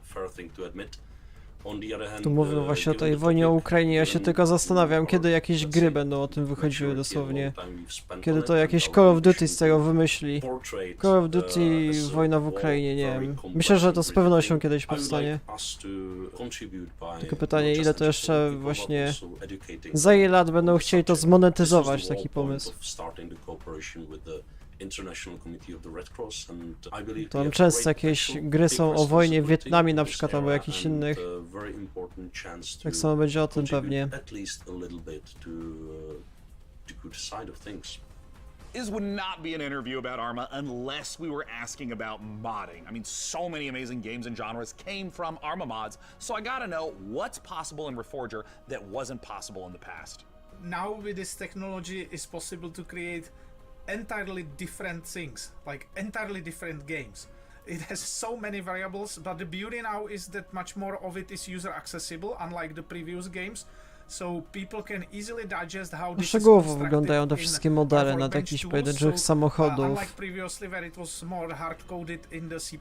fair thing to admit. Tu mówią właśnie o tej wojnie o Ukrainie, ja się tylko zastanawiam, kiedy jakieś gry będą o tym wychodziły dosłownie. Kiedy to jakieś Call of Duty z tego wymyśli. Call of Duty, wojna w Ukrainie, nie wiem. Myślę, że to z pewnością kiedyś powstanie. Tylko pytanie, ile to jeszcze właśnie... Za ile lat będą chcieli to zmonetyzować, taki pomysł. Tam często jakieś gry są o wojnie w Wietnamie na przykład, albo jakichś innych. Tak samo będzie o tym pewnie. This would not be an interview about Arma unless we were asking about modding. I mean, so many amazing games and genres came from Arma mods, so I gotta know what's possible in Reforger that wasn't possible in the past. Now with this technology, it's possible to create entirely different things, like entirely different games. it has so many variables, but the beauty now is that much more of it is user accessible, unlike the previous games. So people can easily digest how this is Szczegółowo wyglądają te wszystkie modele nad jakichś pojedynczych samochodów. Unlike previously where it was more hard-coded in the C++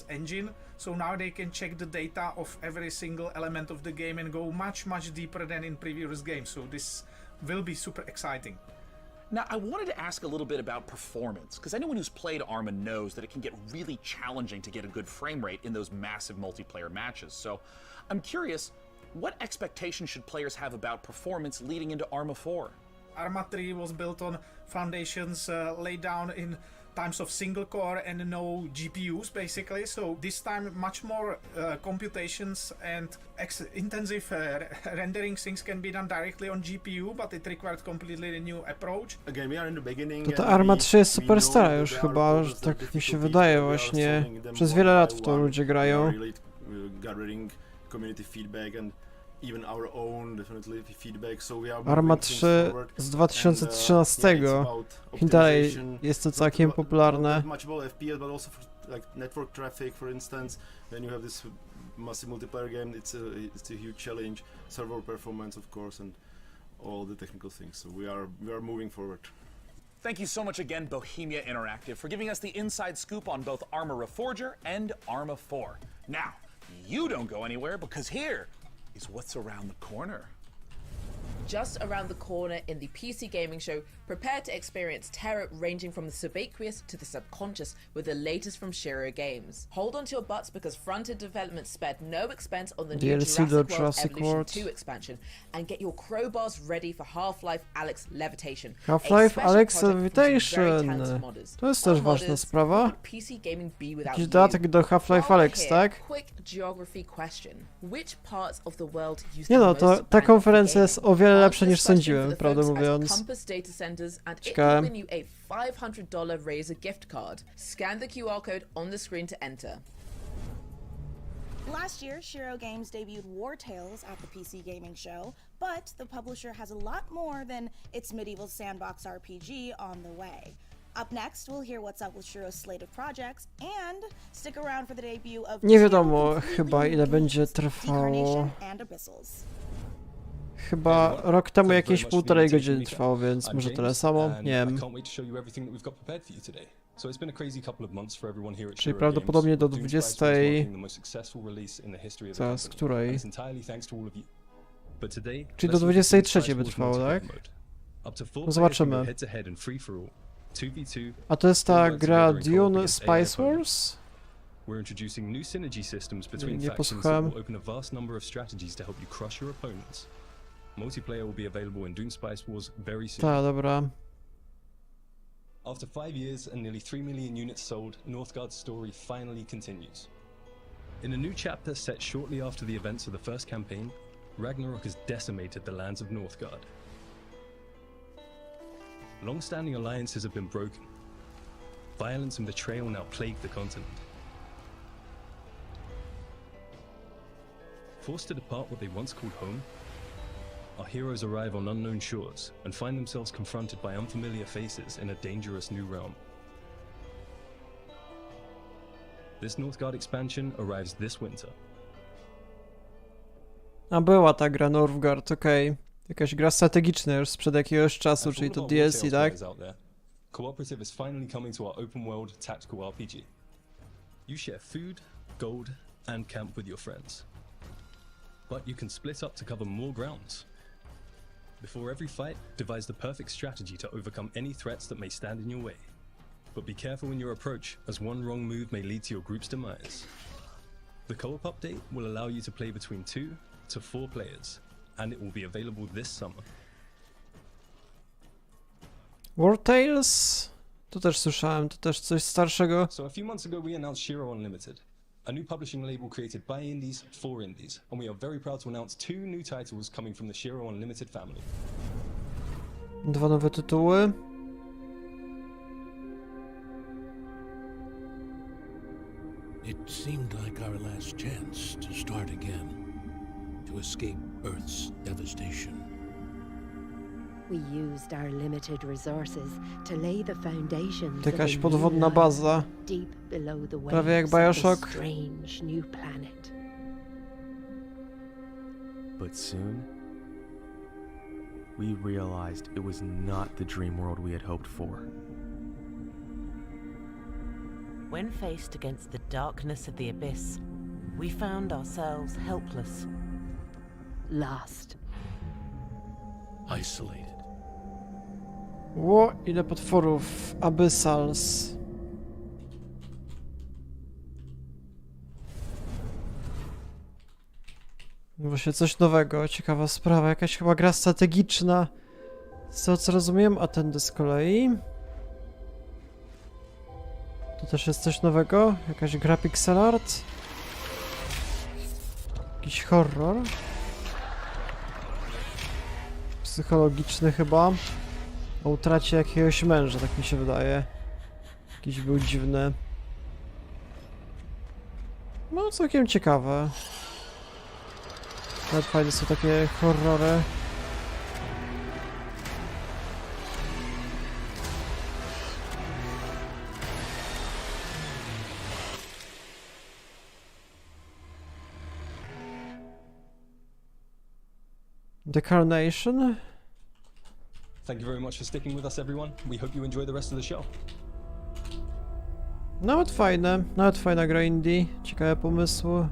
engine, so now they can check the data of every single element of the game and go much deeper than in previous games. So this will be super exciting. Now, I wanted to ask a little bit about performance, because anyone who's played Arma knows that it can get really challenging to get a good frame rate in those massive multiplayer matches. So I'm curious, what expectations should players have about performance leading into Arma 4? Arma 3 was built on foundations laid down in times of single core and no GPUs basically, so this time much more computations and intensive rendering things can be done directly on GPU, but it required completely new approach. Again, we are in the beginning. To ta Arma 3 jest super stara już chyba, że tak mi się wydaje właśnie. Przez wiele lat w to ludzie grają. Arma 3 z 2013 i dalej jest to całkiem popularne. Massive multiplayer game, it's a huge challenge, server performance of course, and all the technical things. So we are moving forward. Thank you so much again, Bohemia Interactive, for giving us the inside scoop on both Arma Reforger and Arma 4. Now, you don't go anywhere, because here is what's around the corner. Just around the corner in the PC Gaming Show, prepare to experience terror ranging from the subaqueous to the subconscious with the latest from Shiro Games. Hold on to your butts because front-end development spared no expense on the new Jurassic World Evolution 2 expansion, and get your crowbars ready for Half-Life Alyx Levitation. Half-Life Alyx Levitation. To jest też ważna sprawa. Jakiś dodatek do Half-Life Alyx, tak? Nie no, ta konferencja jest o wiele lepsza niż sądziłem, prawdę mówiąc. Ciekawe. $500 Razer gift card. Scan the QR code on the screen to enter. Last year, Shiro Games debuted War Tales at the PC Gaming Show, but the publisher has a lot more than its medieval sandbox RPG on the way. Up next, we'll hear what's up with Shiro's slate of projects and stick around for the debut of Nie wiadomo chyba ile będzie trwało. Chyba rok temu jakieś 1,5 godziny trwało, więc może tyle samo, nie wiem. Czyli prawdopodobnie do 20... Zaraz, której? Czyli do 23 by trwało, tak? No zobaczymy. A to jest ta gra Dune Spice Wars? Nie posłuchałem. Multiplayer will be available in Dune Spice Wars very soon. Ta, dobra. After 5 years and nearly 3 million units sold, Northgard's story finally continues. In a new chapter set shortly after the events of the first campaign, Ragnarok has decimated the lands of Northgard. Long-standing alliances have been broken. Violence and betrayal now plague the continent. Forced to depart what they once called home, our heroes arrive on unknown shores and find themselves confronted by unfamiliar faces in a dangerous new realm. This Northgard expansion arrives this winter. A była ta gra Northgard, okej. Jakaś gra strategiczna już sprzed jakiegoś czasu, czyli to DLC, tak? Cooperative is finally coming to our open world tactical RPG. You share food, gold, and camp with your friends. But you can split up to cover more grounds. Before every fight, devise the perfect strategy to overcome any threats that may stand in your way. But be careful in your approach, as one wrong move may lead to your group's demise. The co-op update will allow you to play between 2 to 4 players, and it will be available this summer. War Tales? To też słyszałem, to też coś starszego. So a few months ago we announced Shiro Unlimited, a new publishing label created by indies for indies, and we are very proud to announce 2 new titles coming from the Shiro Unlimited family. 2 nowe tytuły. It seemed like our last chance to start again, to escape Earth's devastation. We used our limited resources to lay the foundations Jakaś of a podwodna new baza. life deep below the Prawie jak waves of Bioshock. this strange new planet. But soon, we realized it was not the dream world we had hoped for. When faced against the darkness of the abyss, we found ourselves helpless. Lost. Isolated. Ło, ile potworów. Abyssals. Właśnie coś nowego, ciekawa sprawa, jakaś chyba gra strategiczna. Z tego co rozumiem, a ten z kolei. To też jest coś nowego? Jakaś gra pixel art? Jakiś horror? Psychologiczny chyba. O utracie jakiegoś męża, tak mi się wydaje. Jakiś był dziwny. No całkiem ciekawe. Nawet fajne są takie horrory. The Carnation. Thank you very much for sticking with us, everyone. We hope you enjoy the rest of the show. Nawet fajne, nawet fajna gra indie. Ciekawe pomysły.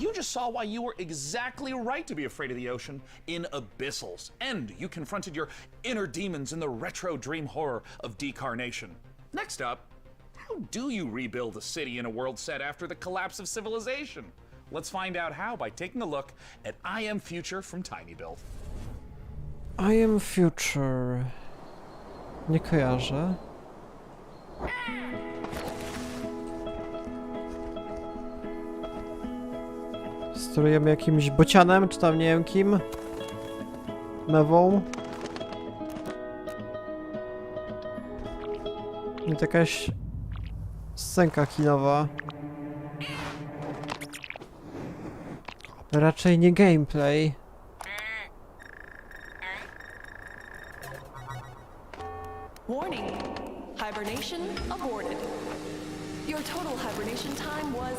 You just saw why you were exactly right to be afraid of the ocean in Abyssals, and you confronted your inner demons in the retro dream horror of Decarnation. Next up, how do you rebuild a city in a world set after the collapse of civilization? Let's find out how by taking a look at I Am Future from Tiny Build. I Am Future. Nie kojarzę. Sterujemy jakimś bocianem, czy tam nie wiem kim. Mewą. I to jakaś scenka kinowa. Raczej nie gameplay. Warning. Hibernation aborted. Your total hibernation time was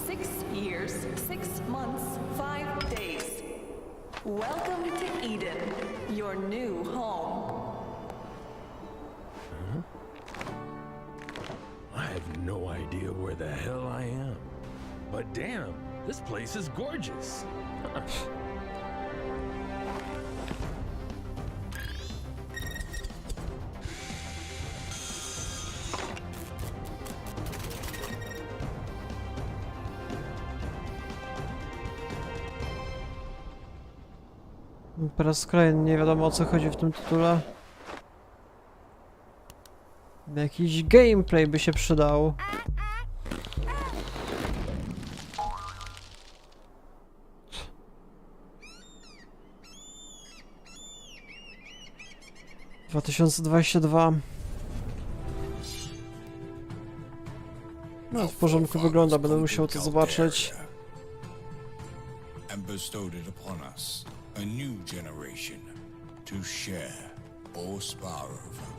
6 years, 6 months, 5 days. Welcome to Eden, your new home. I have no idea where the hell I am. But damn, this place is gorgeous. Po raz kolejny nie wiadomo o co chodzi w tym tytule. Jakiś gameplay by się przydał. - 2022. No, w porządku wygląda, będę musiał to zobaczyć. And bestowed it upon us, a new generation, to share or starve.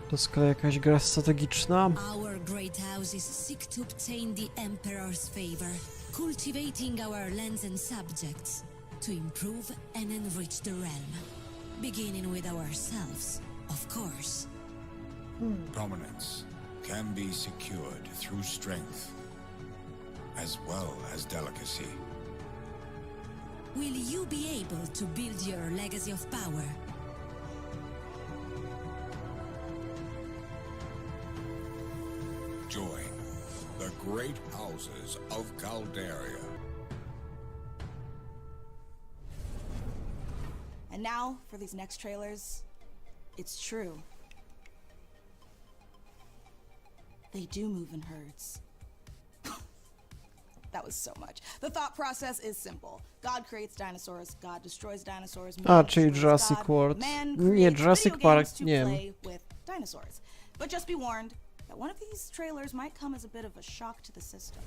To z kolei jakaś gra strategiczna. Our great houses seek to obtain the Emperor's favor, cultivating our lands and subjects, to improve and enrich the realm, beginning with ourselves, of course. Dominance can be secured through strength, as well as delicacy. Will you be able to build your legacy of power? Join the great houses of Calderia. And now, for these next trailers, it's true. They do move in herds. That was so much. The thought process is simple. God creates dinosaurs, God destroys dinosaurs, man czyli destroys Jurassic God, World. man Nie, creates Jurassic video games Park, to nie play wiem. with dinosaurs. But just be warned that one of these trailers might come as a bit of a shock to the system.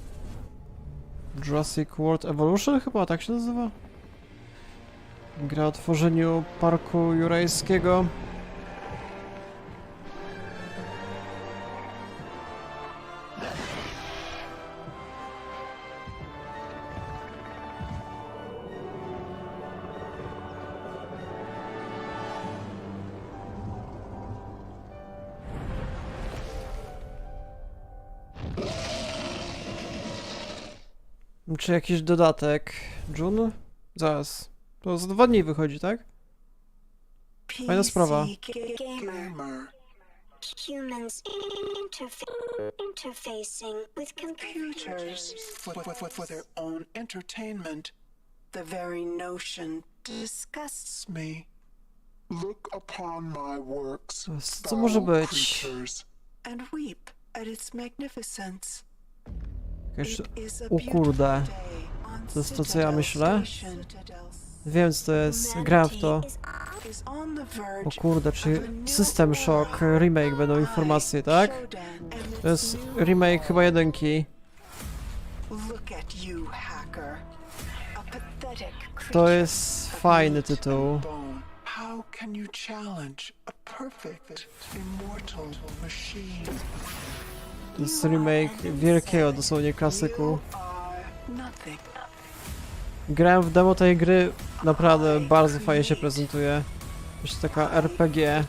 Jurassic World Evolution chyba tak się nazywa? Gra o tworzeniu parku jurajskiego. Czy jakiś dodatek? June? Zaraz. To za 2 dni wychodzi, tak? Fajna sprawa. Gamer. Humans interfacing with computers for their own entertainment. The very notion disgusts me. Look upon my works, Co może być? and weep at its magnificence. Jakaś... O kurde. To jest to, co ja myślę? Wiem, co to jest. Gram w to. O kurde, czy System Shock remake będą informacje, tak? To jest remake chyba 1. To jest fajny tytuł. To jest remake wielkiego dosłownie klasyku. Grałem w demo tej gry, naprawdę bardzo fajnie się prezentuje. Jest taka RPG.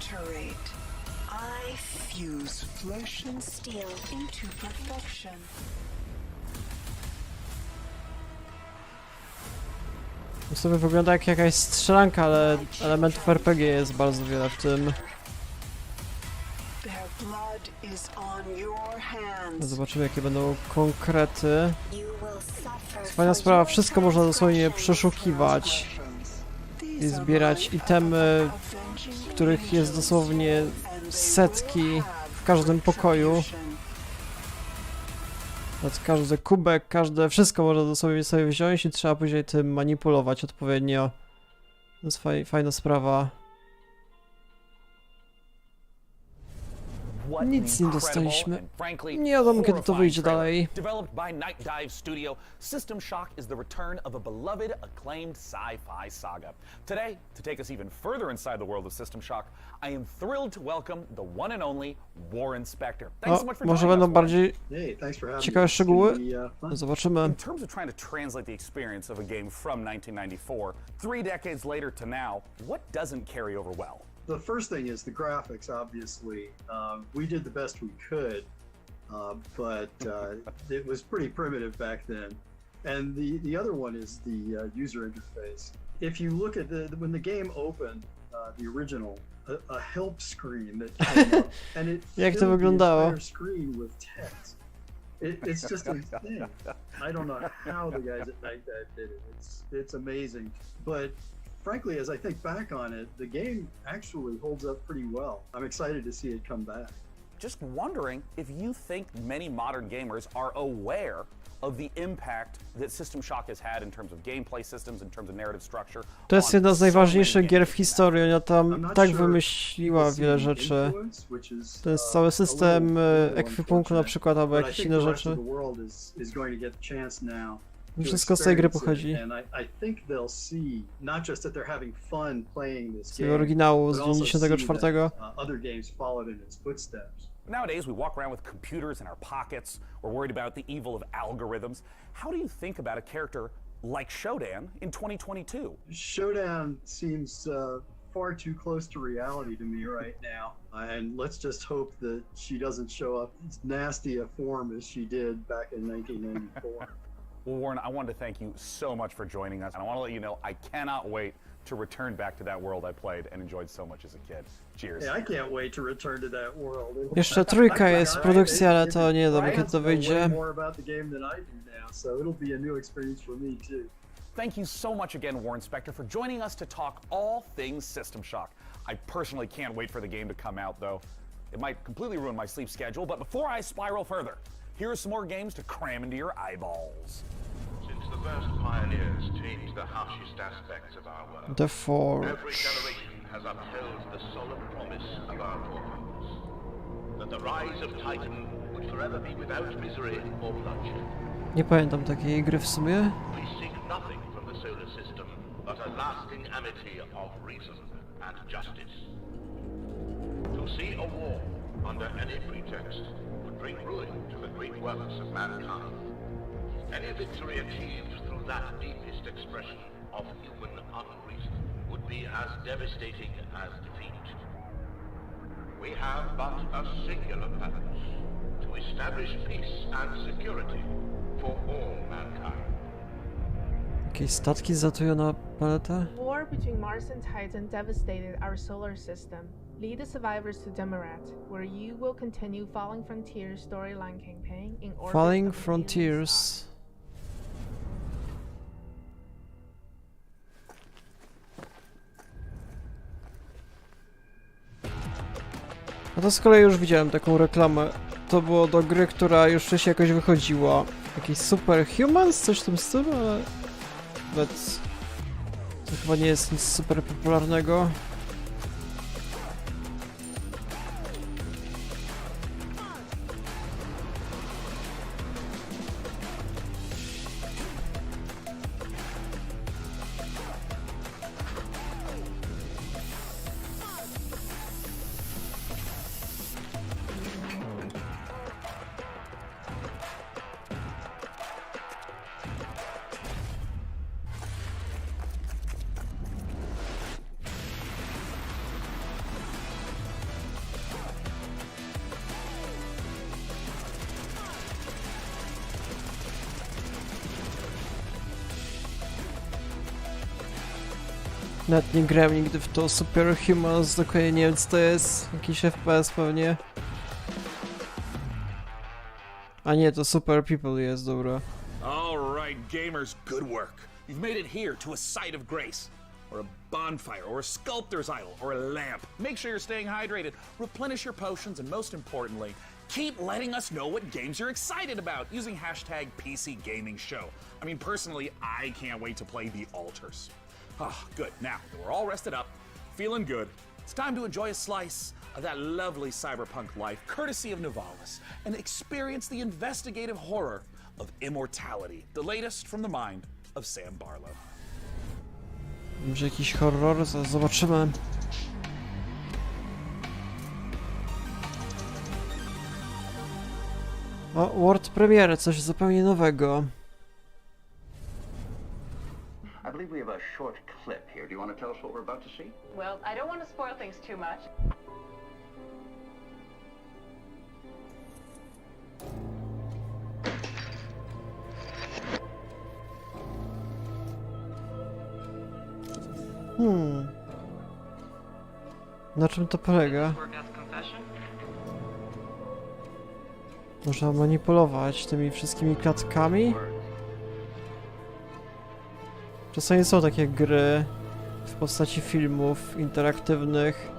To sobie wygląda jak jakaś strzelanka, ale elementów RPG jest bardzo wiele w tym. Zobaczymy, jakie będą konkrety. Fajna sprawa, wszystko można dosłownie przeszukiwać i zbierać itemy, których jest dosłownie setki w każdym pokoju. Każdy kubek, wszystko można dosłownie sobie wziąć i trzeba później tym manipulować odpowiednio. To jest fajna sprawa. Nic nie dostaliśmy. Nie wiadomo, kiedy to wyjdzie dalej. Developed by Night Dive Studio, System Shock is the return of a beloved, acclaimed sci-fi saga. Today, to take us even further inside the world of System Shock, I am thrilled to welcome the one and only Warren Spector. Thanks so much for może będą bardziej ciekawe szczegóły? Zobaczymy. In terms of trying to translate the experience of a game from 1994, 3 decades later to now, what doesn't carry over well? The first thing is the graphics, obviously. We did the best we could, but it was pretty primitive back then. And the other one is the user interface. If you look at when the game opened, the original, a help screen that came up, and it Jak to filled the wyglądało? entire screen with text. It's just a thing. I don't know how the guys at Night Dive did it. It's amazing, but frankly, as I think back on it, the game actually holds up pretty well. I'm excited to see it come back. Just wondering if you think many modern gamers are aware of the impact that System Shock has had in terms of gameplay systems, in terms of narrative structure. To jest jedna z najważniejszych gier w historii. Ona tam tak wymyśliła wiele rzeczy. To jest cały system ekwipunku na przykład, albo jakieś inne rzeczy. Wszystko z tej gry pochodzi. Z tego oryginału z 94. Nowadays, we walk around with computers in our pockets. We're worried about the evil of algorithms. How do you think about a character like Shodan in 2022? Shodan seems far too close to reality to me right now. And let's just hope that she doesn't show up as nasty a form as she did back in 1994. Well, Warren, I wanted to thank you so much for joining us. And I want to let you know I cannot wait to return back to that world I played and enjoyed so much as a kid. Cheers. Yeah, I can't wait to return to that world. Jeszcze 3 jest w produkcji, ale to nie wiem, kiedy to wyjdzie. Thank you so much again, Warren Spector, for joining us to talk all things System Shock. I personally can't wait for the game to come out, though. It might completely ruin my sleep schedule, but before I spiral further, here are some more games to cram into your eyeballs. Since the first pioneers changed the harshest aspects of our world, The Forge. every generation has upheld the solemn promise of our forefathers that the rise of Titan would forever be without misery or bloodshed. Nie pamiętam takiej gry w sumie. We seek nothing from the solar system but a lasting amity of reason and justice. To see a war under any pretext would bring ruin to the great works of mankind. Any victory achieved through that deepest expression of human unreason would be as devastating as defeat. We have but a singular purpose: to establish peace and security for all mankind. Jakieś statki zatują na planetę? War between Mars and Titan devastated our solar system. Lead the survivors to Demarat, where you will continue Falling Frontiers storyline campaign in orbit Falling of the Frontiers. A to z kolei już widziałem taką reklamę. To było do gry, która już wcześniej jakoś wychodziła. Jakiś Superhumans, coś w tym stylu, ale... To chyba nie jest nic super popularnego. Nawet nie grałem nigdy w to Superhumans, dokładnie nie wiem co to jest, jakiś FPS pewnie. A nie, to Super People jest, dobra. Alright, gamers, good work. You've made it here to a site of grace, or a bonfire, or a sculptor's idol, or a lamp. Make sure you're staying hydrated, replenish your potions, and most importantly, keep letting us know what games you're excited about using hashtag #PCGamingShow. I mean, personally, I can't wait to play The Altars. Ah, good. Now that we're all rested up, feeling good, it's time to enjoy a slice of that lovely cyberpunk life, courtesy of Nivalis, and experience the investigative horror of immortality, the latest from the mind of Sam Barlow. Może jakiś horror? Zobaczymy. O, World Premiere, coś zupełnie nowego. I believe we have a short clip here. Do you want to tell us what we're about to see? Well, I don't want to spoil things too much. Na czym to polega? Można manipulować tymi wszystkimi klatkami? Czasami są takie gry w postaci filmów interaktywnych.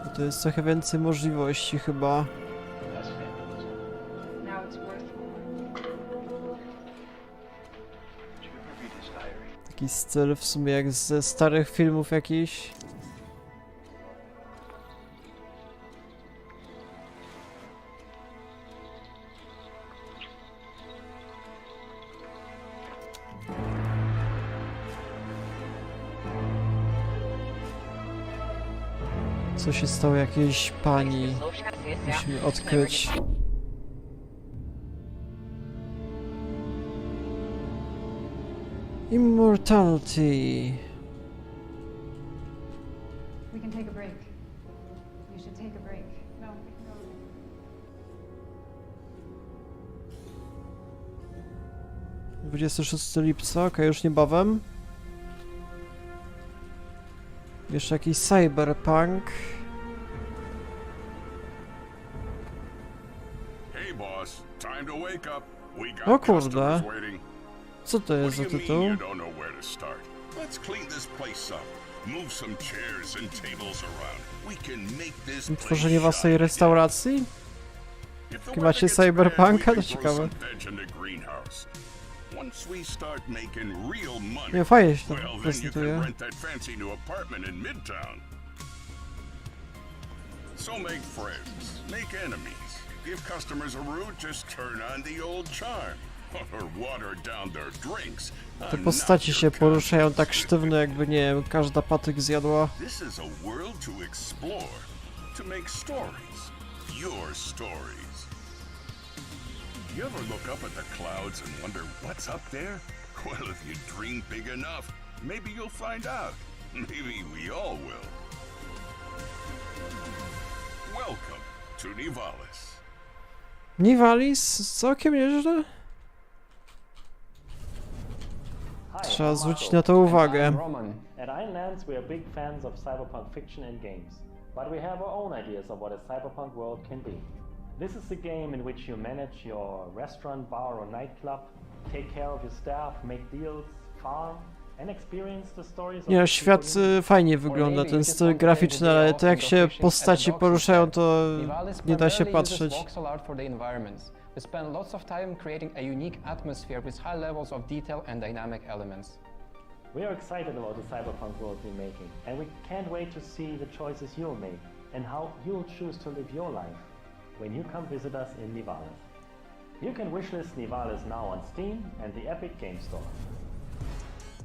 I to jest trochę więcej możliwości chyba. Taki styl w sumie jak ze starych filmów jakiś. Co się stało jakiejś pani? Musimy odkryć. Immortality. We can take a break. You should take a break. No. 26 lipca, okej, już niebawem. Jeszcze jakiś cyberpunk. Hey boss, time to wake up. We got O kurde. customers waiting. Co to jest za What do you tytuł? mean you don't know where to start? Let's clean this place up. Move some chairs and tables around. We can make this place Tworzenie własnej restauracji? Jakie macie cyberpunka? To ciekawe. Once we start making real money, Nie, fajnie się to well, then you prezentuje. can rent that fancy new apartment in Midtown. So make friends, make enemies. If customers are rude, just turn on the old charm. or water down their drinks. Te postaci się poruszają tak sztywno, jakby, nie wiem, każda patyk zjadła. This is a world to explore, to make stories, your stories. You ever look up at the clouds and wonder what's up there? Well, if you dream big enough, maybe you'll find out. Maybe we all will. Welcome to Nivalis. Nivalis? Całkiem nieźle. Trzeba zwrócić na to uwagę. At Ironlands, we are big fans of cyberpunk fiction and games, but we have our own ideas of what a cyberpunk world can be. This is a game in which you manage your restaurant, bar or nightclub, take care of your staff, make deals, farm and experience the stories of Nie, świat fajnie wygląda, ten styl graficzny, ale to jak się postaci poruszają, to nie da się patrzeć. We spend lots of time creating a unique atmosphere with high levels of detail and dynamic elements. We are excited about the cyberpunk world we're making, and we can't wait to see the choices you'll make and how you'll choose to live your life when you come visit us in Nivalis. You can wishlist Nivalis now on Steam and the Epic Game Store.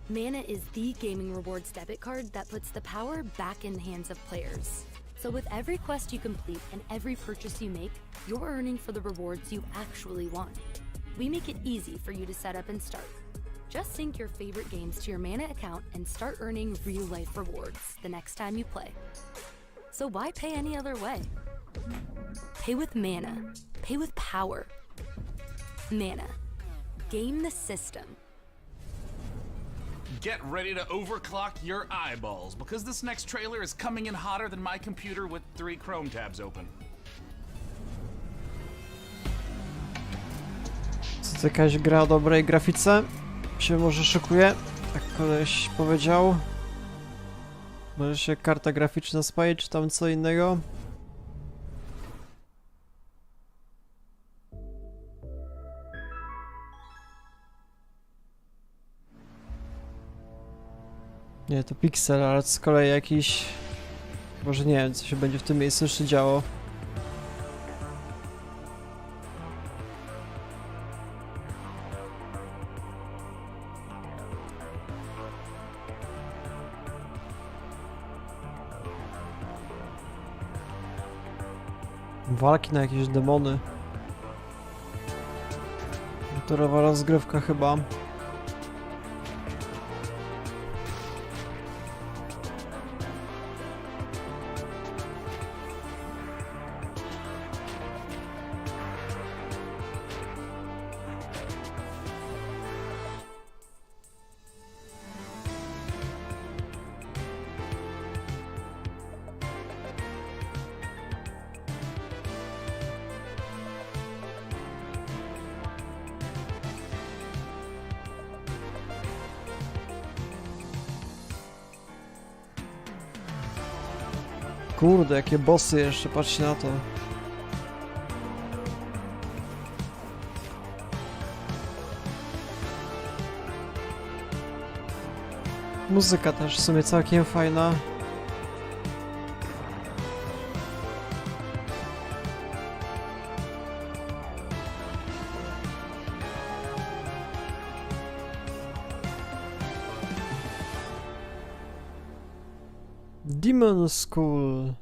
Mana is the gaming rewards debit card that puts the power back in the hands of players. So with every quest you complete and every purchase you make, you're earning for the rewards you actually want. We make it easy for you to set up and start. Just sync your favorite games to your Mana account and start earning real-life rewards the next time you play. So why pay any other way? Pay with Mana. Pay with power. Mana. Game the system. Get ready to overclock your eyeballs, because this next trailer is coming in hotter than my computer with 3 Chrome tabs open. To jakaś gra o dobrej grafice się może szykuje, tak koleś powiedział. Może się karta graficzna spali, czy tam co innego. Nie, to pixel art z kolei jakiś... Może nie wiem, co się będzie w tym miejscu jeszcze działo. Walki na jakieś demony. Motorowa rozgrywka chyba. Kurde, jakie bossy jeszcze, patrzcie na to. Muzyka też w sumie całkiem fajna. Demon School.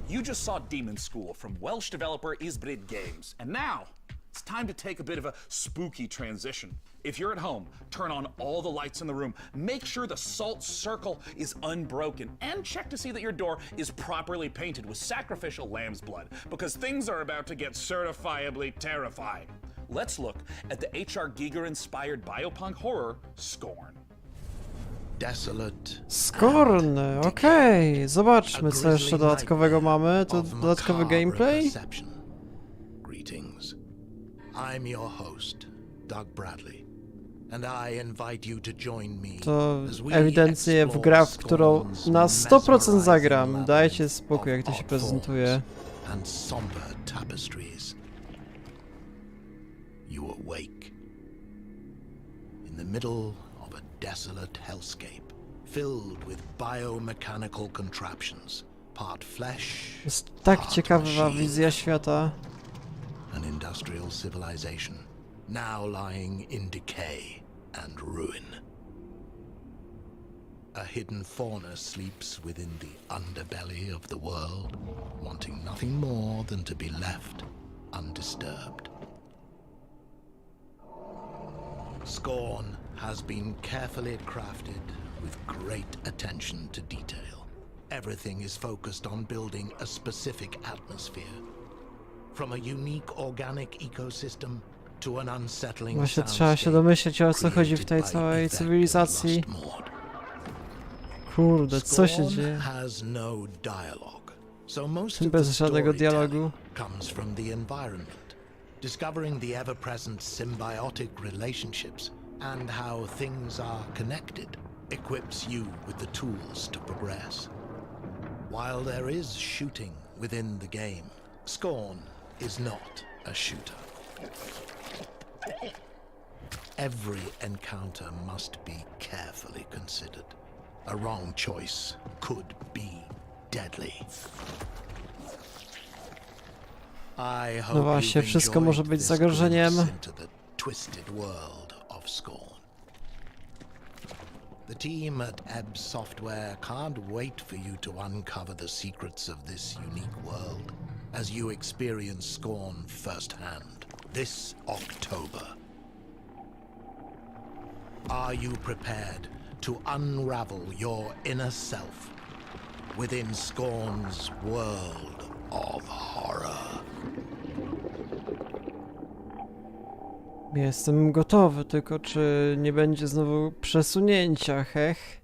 You just saw Demon School from Welsh developer Isbrid Games, and now it's time to take a bit of a spooky transition. If you're at home, turn on all the lights in the room, make sure the salt circle is unbroken, and check to see that your door is properly painted with sacrificial lamb's blood, because things are about to get certifiably terrifying. Let's look at the H.R. Giger-inspired biopunk horror, Scorn. Scorn, okej. Zobaczmy, co jeszcze dodatkowego mamy. To dodatkowy gameplay? Greetings. I'm your host, Doug Bradley, and I invite you to join me. To ewidentnie w grę, w którą na 100% zagram. Dajcie spokój, jak to się prezentuje. And somber tapestries. You awake in the middle of a desolate hellscape filled with biomechanical contraptions, part flesh, Jest tak part ciekawa machine. wizja świata. An industrial civilization, now lying in decay and ruin. A hidden fauna sleeps within the underbelly of the world, wanting nothing more than to be left undisturbed. Scorn has been carefully crafted with great attention to detail. Everything is focused on building a specific atmosphere. From a unique organic ecosystem to an unsettling Właśnie trzeba się domyśleć, o co chodzi w tej created by całej effect cywilizacji. and lost mode. Kurde, co się Scorn dzieje? has no dialogue, so most Bez of the żadnego storytelling dialogu. comes from the environment, discovering the ever-present symbiotic relationships and how things are connected equips you with the tools to progress. While there is shooting within the game, Scorn is not a shooter. Every encounter must be carefully considered. A wrong choice could be deadly. I hope No właśnie, you've wszystko może enjoyed być this zagrożeniem. glimpse into the twisted world of Scorn. The team at Ebb Software can't wait for you to uncover the secrets of this unique world as you experience Scorn firsthand this October. Are you prepared to unravel your inner self within Scorn's world of horror? Jestem gotowy, tylko czy nie będzie znowu przesunięcia, hech?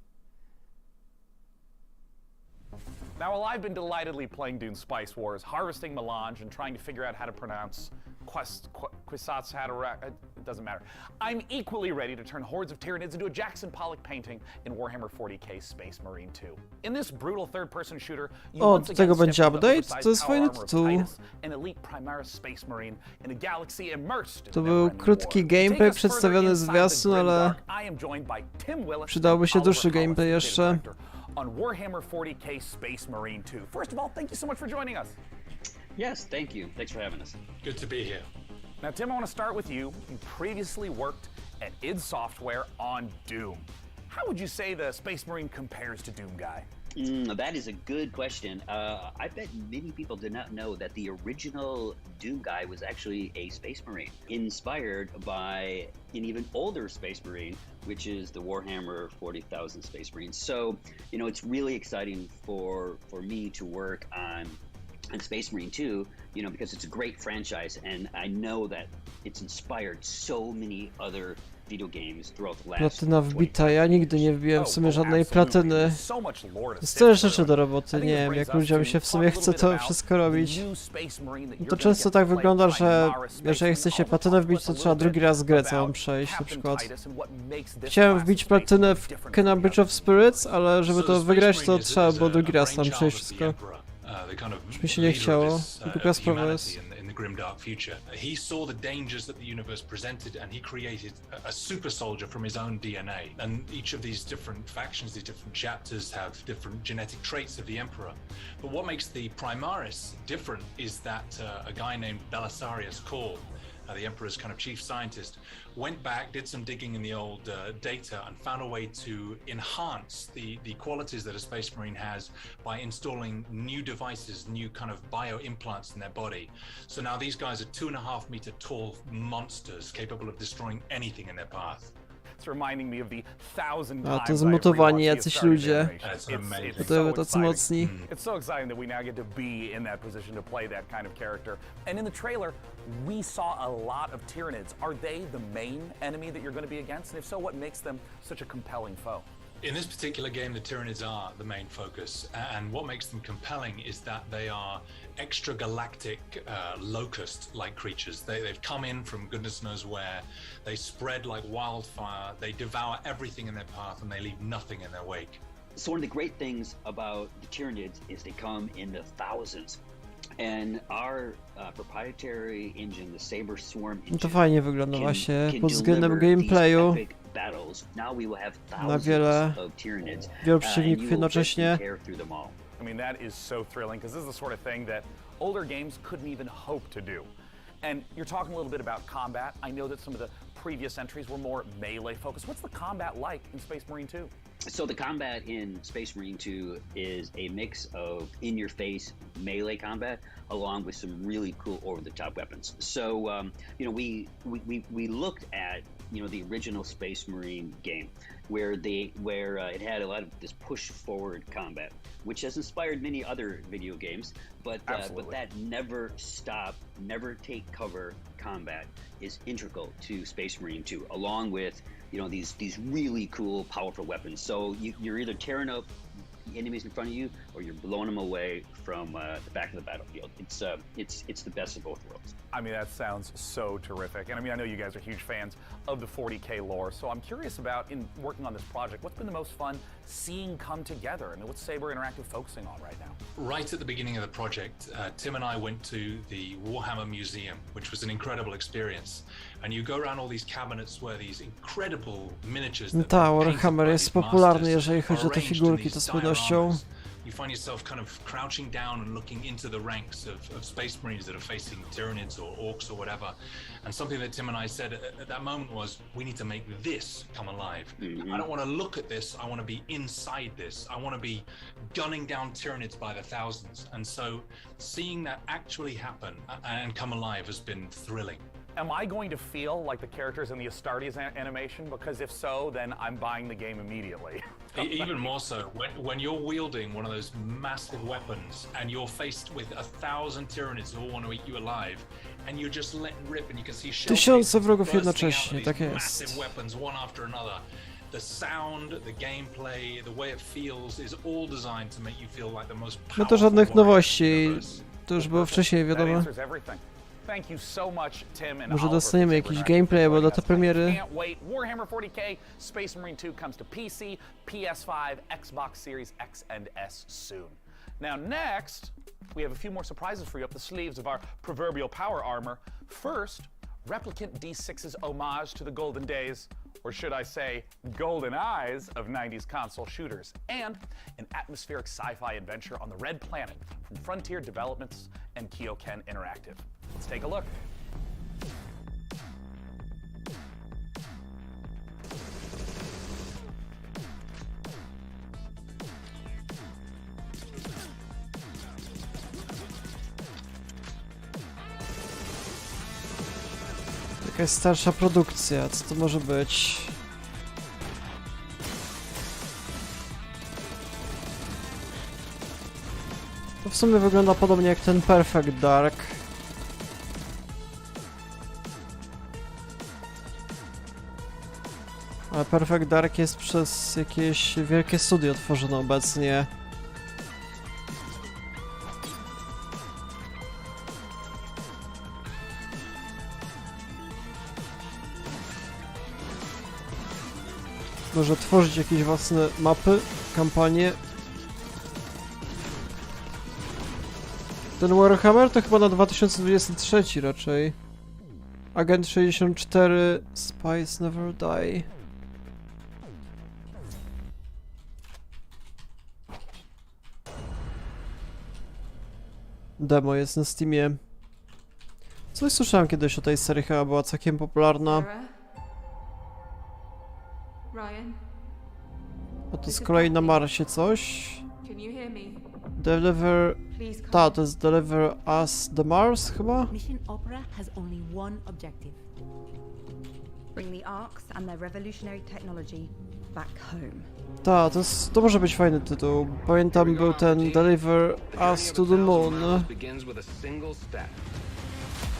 Now, while I've been delightedly playing Dune Spice Wars, harvesting melange, and trying to figure out how to pronounce it doesn't matter. I'm equally ready to turn hordes of Tyranids into a Jackson Pollock painting in Warhammer 40k Space Marine 2. In this brutal third-person shooter, you O, once do again tego step będzie into the update? oversized To jest power fajny armor of tytuł. Titus, an elite Primaris Space Marine in a galaxy immersed in To był never-ending krótki war. gameplay To take us przedstawiony further z inside the zwiastun, grim ale dark, I am joined by Tim Willis przydałby się and Oliver dłuższy Hollis, gameplay creative jeszcze. director on Warhammer 40k Space Marine 2. First of all, thank you so much for joining us. Yes, thank you. Thanks for having us. Good to be here. Now, Tim, I want to start with you. You previously worked at id Software on Doom. How would you say the Space Marine compares to Doom Guy? That is a good question. I bet many people did not know that the original Doom Guy was actually a Space Marine, inspired by an even older Space Marine, which is the Warhammer 40,000 Space Marines. So, you know, it's really exciting for me to work on Space Marine 2, you know, because it's a great franchise, and I know that it's inspired so many other video games throughout the last platyna wbita. Ja nigdy nie wbiłem w sumie żadnej platyny. Jest tyle rzeczy do roboty, nie wiem, jak ludziom się w sumie chce to wszystko robić. No to często tak wygląda, że jeżeli chce się platynę wbić, to trzeba drugi raz grę całą przejść, na przykład. Chciałem wbić platynę w Kena Bridge of Spirits, ale żeby to wygrać, to trzeba było drugi raz tam przejść wszystko. Już mi się nie chciało, głupia sprawa jest. Grimdark future. He saw the dangers that the universe presented, and he created a super soldier from his own DNA. And each of these different factions, these different chapters, have different genetic traits of the Emperor. But what makes the Primaris different is that a guy named Belisarius Cawl, the Emperor's kind of chief scientist, went back, did some digging in the old data, and found a way to enhance the qualities that a Space Marine has by installing new devices, new kind of bio implants in their body. So now these guys are 2.5 meter tall monsters capable of destroying anything in their path. It's reminding me of the 1000 A to times zmutowani I jacyś rewatched ludzie. It's To so tacy mocni. exciting. It's so exciting that we now get to be in that position to play that kind of character. And in the trailer, we saw a lot of Tyranids. Are they the main enemy that you're going to be against? And if so, what makes them such a compelling foe? In this particular game, the Tyranids are the main focus, and what makes them compelling is that they are extragalactic locust-like creatures. They've come in from goodness knows where. They spread like wildfire. They devour everything in their path, and they leave nothing in their wake. So one of the great things about the Tyranids is they come in the thousands. And our proprietary engine, the Saber Swarm engine, To fajnie wygląda właśnie pod względem gameplayu. Na wiele przeciwników jednocześnie. I mean, that is so thrilling because this is the sort of thing that older games couldn't even hope to do. And you're talking a little bit about combat. I know that some of the previous entries were more melee focused. What's the combat like in Space Marine 2? So the combat in Space Marine 2 is a mix of in-your-face melee combat along with some really cool over-the-top weapons. So we looked at the original Space Marine game where it had a lot of this push-forward combat, which has inspired many other video games. But that never stop, never take cover combat is integral to Space Marine 2, along with these really cool, powerful weapons. So you're either tearing up enemies in front of you or you're blowing them away from the back of the battlefield. It's the best of both worlds. I mean, that sounds so terrific. And I mean, I know you guys are huge fans of the 40K lore, so I'm curious about, in working on this project, what's been the most fun seeing come together? I mean, what's Saber Interactive focusing on right now? Right at the beginning of the project, Tim and I went to the Warhammer Museum, which was an incredible experience. And you go around all these cabinets where these incredible miniatures Ta, Warhammer jest popularny, jeżeli chodzi o te figurki, to z pewnością. You find yourself kind of crouching down and looking into the ranks of Space Marines that are facing Tyranids or Orcs or whatever. And something that Tim and I said at that moment was, we need to make this come alive. I don't want to look at this, I want to be inside this. I want to be gunning down Tyranids by the thousands. And so seeing that actually happen and come alive has been thrilling. Am I going to feel like the characters in the Astartes animation? Because if so, then I'm buying the game immediately. Even more so, when you're wielding one of those massive weapons and you're faced with 1,000 Tyranids who all want to eat you alive, and you're just letting rip and you can see Tysiące wrogów jednocześnie, tak jest. massive weapons one after another. The sound, the gameplay, the way it feels is all designed to make you feel like the most powerful. No to żadnych nowości, to już było wcześniej wiadomo. Thank you so much, Tim and Może dostaniemy jakiś gameplay albo datę premiery. Can't wait. Warhammer 40K Space Marine 2 comes to PC, PS5, Xbox Series X and S soon. Now next, we have a few more surprises for you up the sleeves of our proverbial power armor. First, Replicant D6's homage to the golden days, or should I say, golden eyes of 90s console shooters, and an atmospheric sci-fi adventure on the Red Planet from Frontier Developments and Kyoken Interactive. Let's take a look. Jakaś starsza produkcja, co to może być? To w sumie wygląda podobnie jak ten Perfect Dark. Ale Perfect Dark jest przez jakieś wielkie studio tworzone obecnie. Może tworzyć jakieś własne mapy, kampanie. Ten Warhammer to chyba na 2023 raczej. Agent 64, Spies Never Die. Demo jest na Steamie. Coś słyszałem kiedyś o tej serii, chyba była całkiem popularna. Ryan? A to z kolei na Marsie coś. Can you hear me? Deliver... Ta, to jest Deliver Us the Mars chyba? Mission Opera has only one objective. Bring the Arks and their revolutionary technology back home. Ta, to może być fajny tytuł. Pamiętam, był ten Deliver Us to the Moon.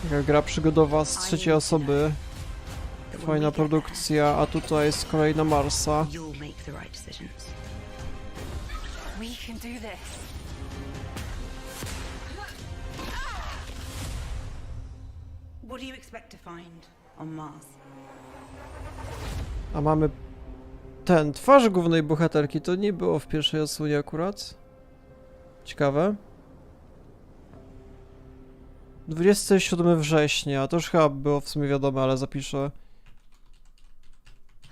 Taka gra przygodowa z trzeciej osoby. Fajna produkcja, a tutaj z kolei na Marsa. What do you expect to find on Mars? A mamy ten, twarz głównej bohaterki, to nie było w pierwszej odsłonie akurat. Ciekawe. 27 września, to już chyba było w sumie wiadome, ale zapiszę.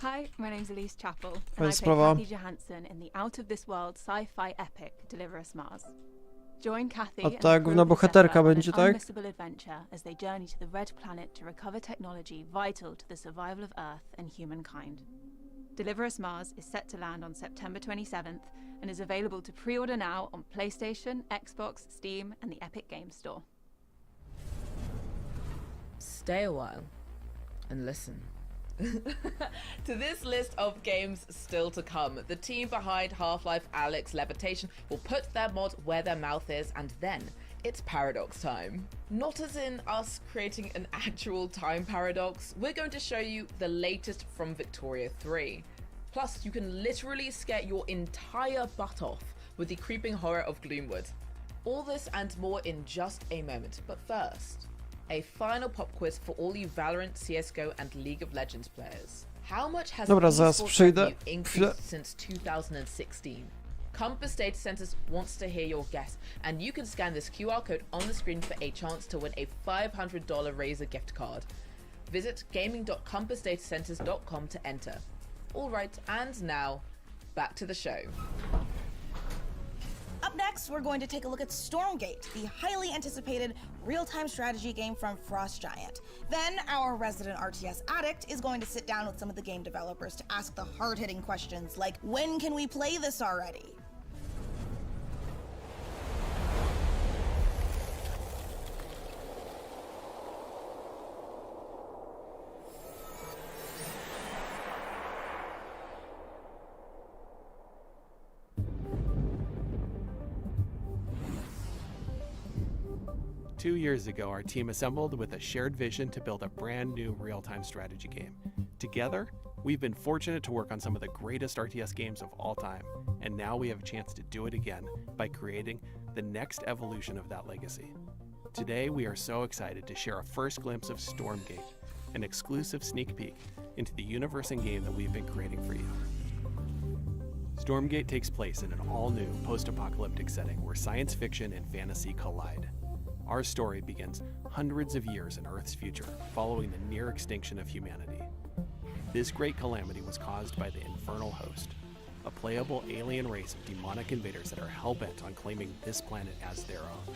Hi, my name's Elise Chappell, and I Fajna play sprawa. Kathy Johansson in the out-of-this-world sci-fi epic Deliver Us Mars. Join Kathy A and ta the główna crew of the bohaterka Zephyr on będzie, an tak? unmissable adventure as they journey to the Red Planet to recover technology vital to the survival of Earth and humankind. Deliver Us Mars is set to land on September 27th and is available to pre-order now on PlayStation, Xbox, Steam, and the Epic Games Store. Stay a while and listen. To this list of games still to come, the team behind Half-Life Alyx Levitation will put their mod where their mouth is, and then it's paradox time. Not as in us creating an actual time paradox, we're going to show you the latest from Victoria 3. Plus, you can literally scare your entire butt off with the creeping horror of Gloomwood. All this and more in just a moment, but first, a final pop quiz for all you Valorant, CSGO and League of Legends players. How much has Dobra, zaraz esports przyjdę. revenue increased since 2016? Compass Data Centers wants to hear your guess, and you can scan this QR code on the screen for a chance to win a $500 Razer gift card. Visit gaming.compassdatacenters.com to enter. Alright, and now, back to the show. Up next, we're going to take a look at Stormgate, the highly anticipated real-time strategy game from Frost Giant. Then, our resident RTS addict is going to sit down with some of the game developers to ask the hard-hitting questions like, when can we play this already? Two years ago, our team assembled with a shared vision to build a brand new real-time strategy game. Together, we've been fortunate to work on some of the greatest RTS games of all time, and now we have a chance to do it again by creating the next evolution of that legacy. Today, we are so excited to share a first glimpse of Stormgate, an exclusive sneak peek into the universe and game that we've been creating for you. Stormgate takes place in an all-new post-apocalyptic setting where science fiction and fantasy collide. Our story begins hundreds of years in Earth's future, following the near extinction of humanity. This great calamity was caused by the Infernal Host, a playable alien race of demonic invaders that are hell-bent on claiming this planet as their own.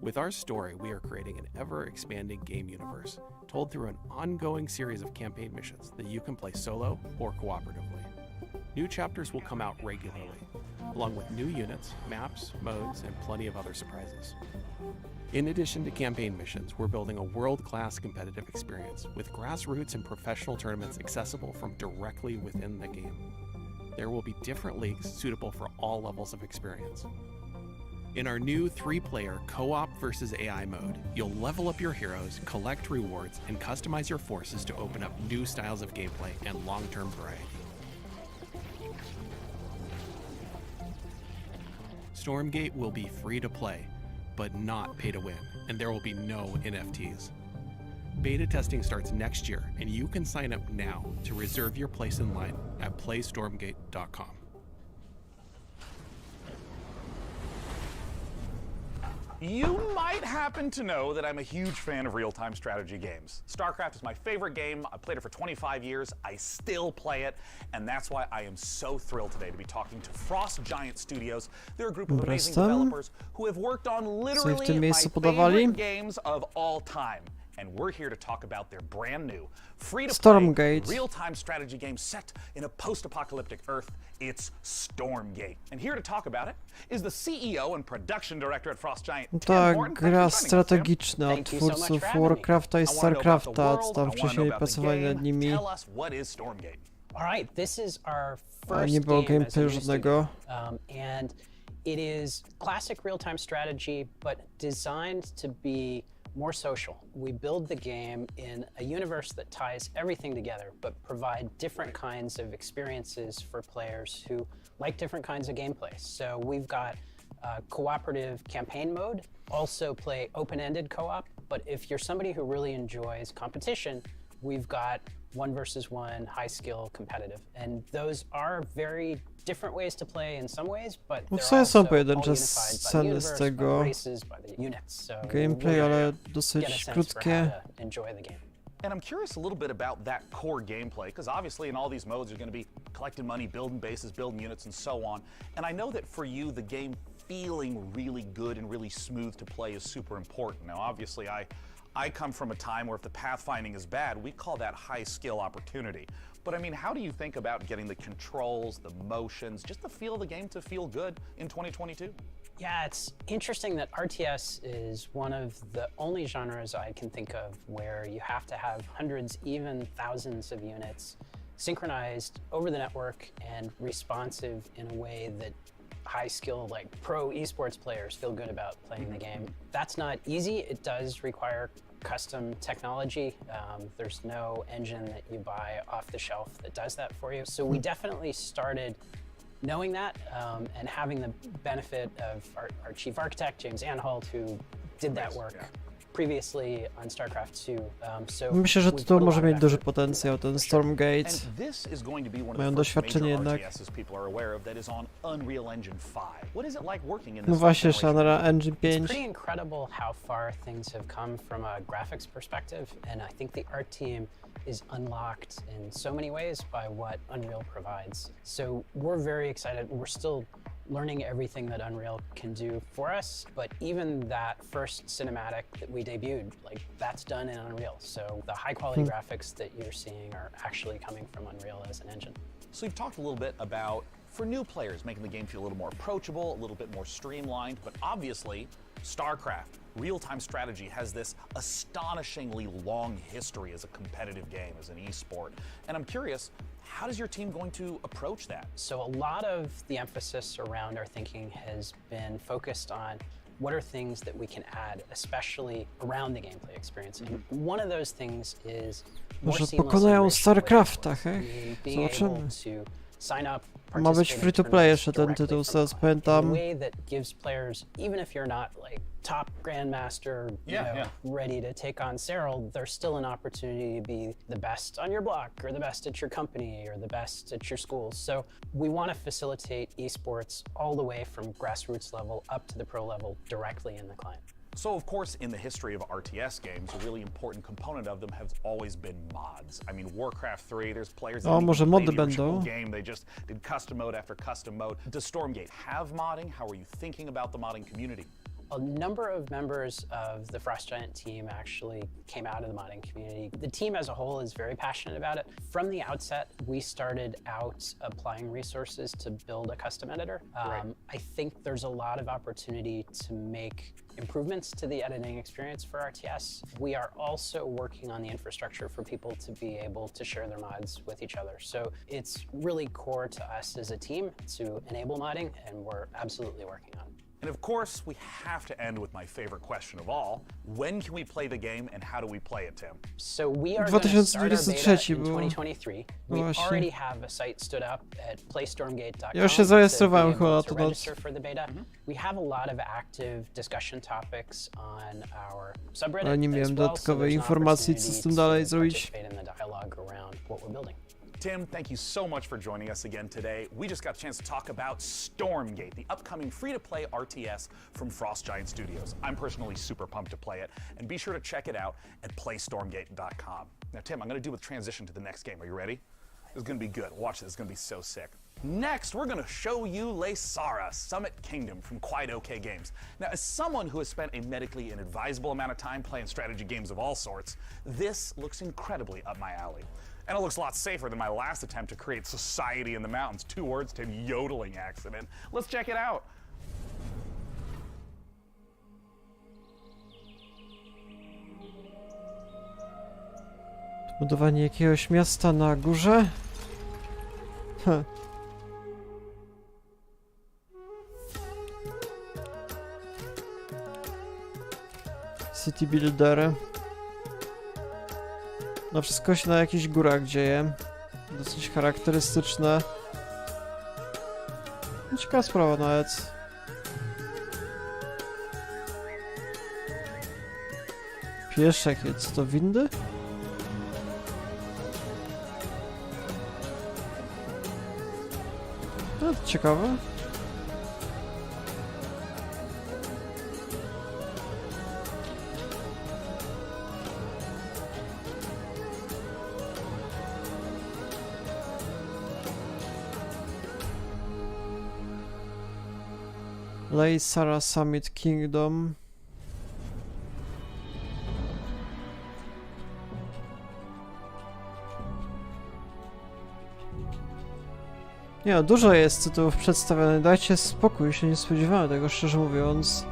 With our story, we are creating an ever-expanding game universe, told through an ongoing series of campaign missions that you can play solo or cooperatively. New chapters will come out regularly, along with new units, maps, modes, and plenty of other surprises. In addition to campaign missions, we're building a world-class competitive experience with grassroots and professional tournaments accessible from directly within the game. There will be different leagues suitable for all levels of experience. In our new 3-player co-op versus AI mode, you'll level up your heroes, collect rewards, and customize your forces to open up new styles of gameplay and long-term variety. Stormgate will be free to play, but not pay to win, and there will be no NFTs. Beta testing starts next year, and you can sign up now to reserve your place in line at playstormgate.com. You might happen to know that I'm a huge fan of real-time strategy games. StarCraft is my favorite game. I've played it for 25 years. I still play it, and that's why I am so thrilled today to be talking to Frost Giant Studios. They're a group of amazing developers who have worked on literally my favorite games of all time. And we're here to talk about their brand new, free-to-play, real-time strategy game set in a post-apocalyptic Earth. It's Stormgate. And here to talk about it is the CEO and production director at Frost Giant, Ta gra strategiczna od twórców Warcrafta i Starcrafta, co tam wcześniej pracowali nad nimi. Alright, this is our A first nie było game as a gameplayu new żadnego. studio. And it is classic real-time strategy, but designed to be more social. We build the game in a universe that ties everything together, but provide different kinds of experiences for players who like different kinds of gameplay. So we've got cooperative campaign mode, also play open-ended co-op, but if you're somebody who really enjoys competition, we've got 1 versus 1, high skill, competitive. And those are very different ways to play in some ways, but No they're co są also all pojedyncze unified by the sceny z universe, by the tego races, by the units. So gameplay, we're ale gonna get a dosyć sense for krótkie. how to enjoy the game. And I'm curious a little bit about that core gameplay, because obviously in all these modes you're going to be collecting money, building bases, building units, and so on. And I know that for you, the game feeling really good and really smooth to play is super important. Now, obviously, I come from a time where if the pathfinding is bad, we call that high skill opportunity. But I mean, how do you think about getting the controls, the motions, just the feel of the game to feel good in 2022? Yeah, it's interesting that RTS is one of the only genres I can think of where you have to have hundreds, even thousands of units synchronized over the network and responsive in a way that high skill, like pro esports players feel good about playing the game. That's not easy. It does require custom technology. There's no engine that you buy off the shelf that does that for you. So we definitely started knowing that and having the benefit of our chief architect, James Anhalt, who did that work previously on StarCraft 2. Myślę, że to może mieć duży potencjał, ten Stormgate. Mają doświadczenie jednak. No właśnie, jeszcze Unreal Engine 5. It's pretty incredible how far things have come from a graphics perspective, and I think the art team is unlocked in so many ways by what Unreal provides. So we're very excited. We're still learning everything that Unreal can do for us, but even that first cinematic that we debuted, like that's done in Unreal. So the high quality graphics that you're seeing are actually coming from Unreal as an engine. So you've talked a little bit about, for new players, making the game feel a little more approachable, a little bit more streamlined, but obviously StarCraft, real-time strategy, has this astonishingly long history as a competitive game, as an esport. And I'm curious, how is your team going to approach that? So a lot of the emphasis around our thinking has been focused on what are things that we can add, especially around the gameplay experience. And one of those things is more Może seamless pokonają integration with StarCrafta, esports, hej? being Zobaczymy. able to sign up, Ma być free to play jeszcze ten tytuł, z tego co pamiętam. in a way that gives players, even if you're not like top grandmaster, ready to take on Cyril, there's still an opportunity to be the best on your block, or the best at your company, or the best at your schools. So we want to facilitate esports all the way from grassroots level up to the pro level directly in the client. So, of course, in the history of RTS games, a really important component of them has always been mods. I mean, Warcraft 3, there's players that może play mody the original będą. game, they just did custom mode after custom mode. Does Stormgate have modding? How are you thinking about the modding community? A number of members of the Frost Giant team actually came out of the modding community. The team as a whole is very passionate about it. From the outset, we started out applying resources to build a custom editor. I think there's a lot of opportunity to make improvements to the editing experience for RTS. We are also working on the infrastructure for people to be able to share their mods with each other. So it's really core to us as a team to enable modding, and we're absolutely working on it. And of course, we have to end with my favorite question of all. When can we play the game and how do we play it, Tim? So we are going to start our beta in 2023. We Właśnie. already have a site stood up at playstormgate.com. Ja już się zarejestrowałem chyba na to to register for the beta. We have a lot of active discussion topics on our subreddit. Ale nie miałem as well, so dodatkowej there's an informacji, co z opportunity tym dalej to zrobić. participate in the dialogue around what we're building. Tim, thank you so much for joining us again today. We just got a chance to talk about Stormgate, the upcoming free-to-play RTS from Frost Giant Studios. I'm personally super pumped to play it, and be sure to check it out at playstormgate.com. Now, Tim, I'm going to do a transition to the next game. Are you ready? This is going to be good. Watch this. It's going to be so sick. Next, we're going to show you Lesara, Summit Kingdom from Quite OK Games. Now, as someone who has spent a medically inadvisable amount of time playing strategy games of all sorts, this looks incredibly up my alley. And it looks a lot safer than my last attempt to create society in the mountains. 2 words to yodeling accident. Let's check it out. Budowanie jakiegoś miasta na górze? City Builder. No wszystko się na jakichś górach dzieje. Dosyć charakterystyczne. No, ciekawa sprawa nawet. Pieszek, co to windy? No to ciekawe. Lej Sara Summit Kingdom. Nie, dużo jest tytułów przedstawionych. Dajcie spokój, się nie spodziewałem tego, szczerze mówiąc.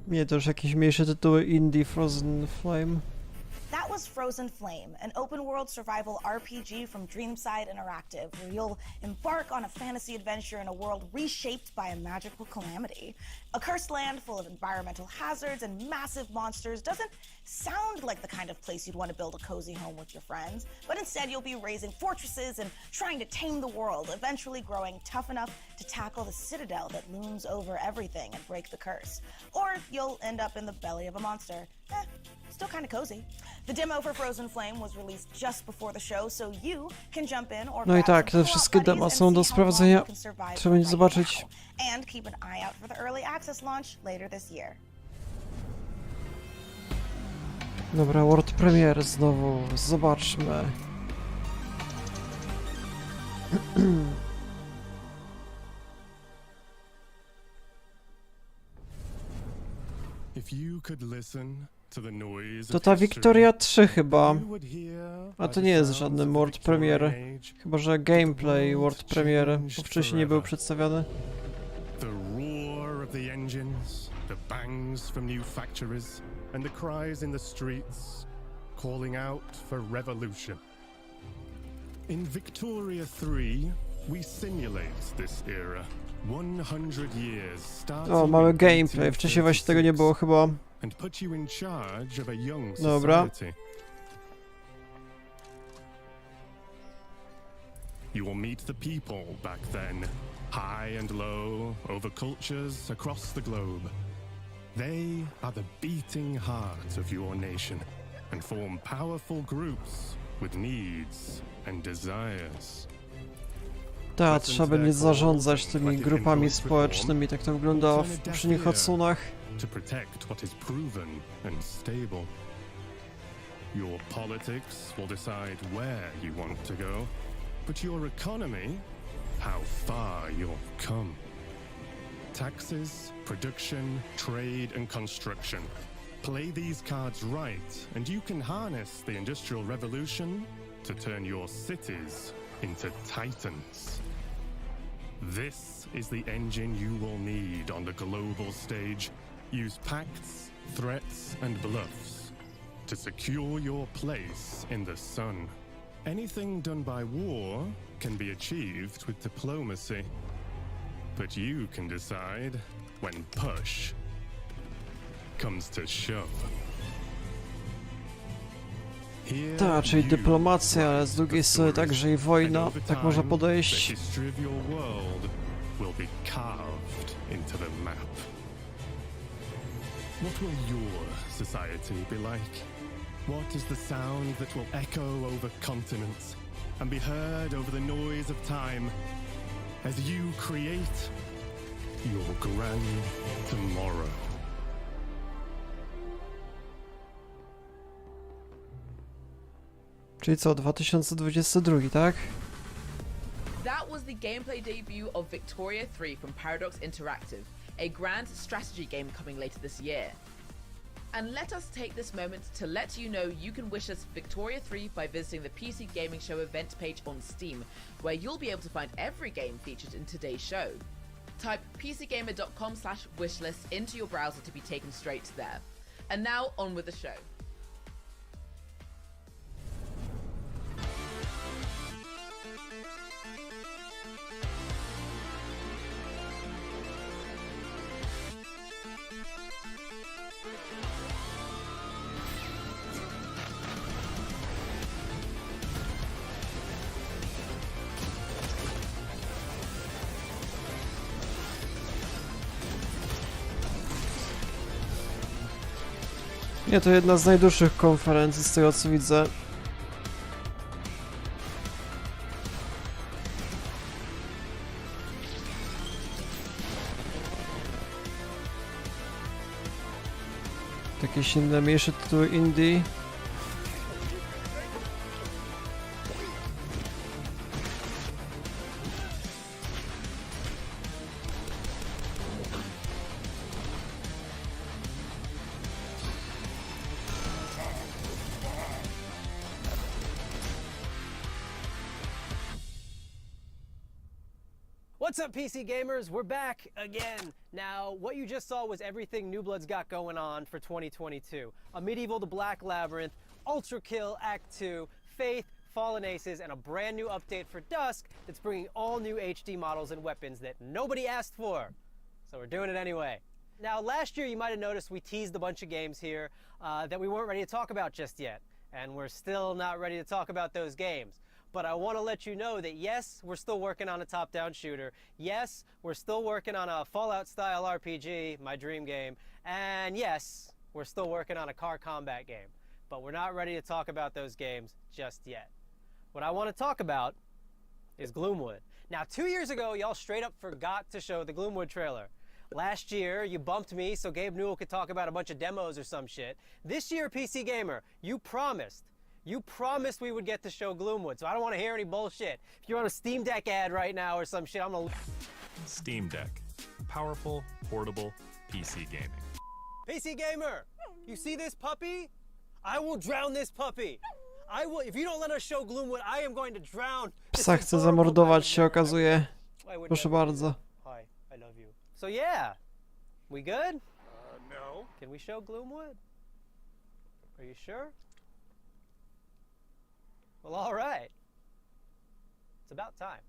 Nie, to już jakieś mniejsze tytuły indie, Frozen Flame. That was Frozen Flame, an open-world survival RPG from Dreamside Interactive, where you'll embark on a fantasy adventure in a world reshaped by a magical calamity. A cursed land full of environmental hazards and massive monsters doesn't sound like the kind of place you'd want to build a cozy home with your friends, but instead you'll be raising fortresses and trying to tame the world, eventually growing tough enough to tackle the citadel that looms over everything and break the curse. Or you'll end up in the belly of a monster. Still kind of cozy. The demo for Frozen Flame was released just before the show, so you can jump in or No i tak, te wszystkie dema są do sprawdzenia. Trzeba będzie zobaczyć. And keep an eye out for the early access launch later this year. Dobra, World Premiere znowu. Zobaczmy. To ta Victoria 3 chyba. A to nie jest żadny World Premiere. Chyba że gameplay World Premiere, bo wcześniej nie był przedstawiony. The roar of the engines, the bangs from new factories, and the cries in the streets, calling out for revolution. In Victoria 3, we simulate this era. 100 years starting. O, mamy gameplay. Wcześniej właśnie tego nie było chyba. And put you in charge of a young Dobra. society. You will meet the people back then, high and low, over cultures across the globe. They are the beating heart of your nation and form powerful groups with needs and desires. Tak, trzeba będzie zarządzać tymi grupami społecznymi, tak to wyglądało w poprzednich odsłonach. To protect what is proven and stable. Your politics will decide where you want to go, but your economy, how far you'll come. Taxes, production, trade, and construction. Play these cards right, and you can harness the Industrial Revolution to turn your cities into titans. This is the engine you will need on the global stage. Use pacts, threats, and bluffs to secure your place in the sun. Anything done by war can be achieved with diplomacy, but you can decide when push comes to shove. Tak, czyli dyplomacja, ale z drugiej strony także i wojna, tak można podejść. What will your society be like? What is the sound that will echo over continents and be heard over the noise of time as you create your grand tomorrow? Czyli co, 2022, tak? That was the gameplay debut of Victoria 3 from Paradox Interactive, a grand strategy game coming later this year. And let us take this moment to let you know you can wish us Victoria 3 by visiting the PC Gaming Show event page on Steam, where you'll be able to find every game featured in today's show. Type pcgamer.com/wishlist into your browser to be taken straight there. And now on with the show. Nie, to jedna z najdłuższych konferencji z tego co widzę. Jakieś inne mniejsze tytuły indie. What's up, PC gamers? We're back again. Now, what you just saw was everything New Blood's got going on for 2022. A Medieval to Black Labyrinth, Ultra Kill Act 2, Faith, Fallen Aces, and a brand new update for Dusk that's bringing all new HD models and weapons that nobody asked for. So we're doing it anyway. Now, last year you might have noticed we teased a bunch of games here that we weren't ready to talk about just yet. And we're still not ready to talk about those games. But I want to let you know that yes, we're still working on a top-down shooter. Yes, we're still working on a Fallout-style RPG, my dream game. And yes, we're still working on a car combat game. But we're not ready to talk about those games just yet. What I want to talk about is Gloomwood. Now, 2 years ago, y'all straight up forgot to show the Gloomwood trailer. Last year, you bumped me so Gabe Newell could talk about a bunch of demos or some shit. This year, PC Gamer, you promised we would get to show Gloomwood, so I don't want to hear any bullshit. If you're on a Steam Deck ad right now or some shit, I'm gonna... Steam Deck. Powerful, portable, PC gaming. PC Gamer, you see this puppy? I will drown this puppy. I will, if you don't let us show Gloomwood, I am going to drown. Psa chce zamordować się okazuje. Proszę bardzo. Hi, I love you. So yeah, we good? No. Can we show Gloomwood? Are you sure? Well, all right. It's about time.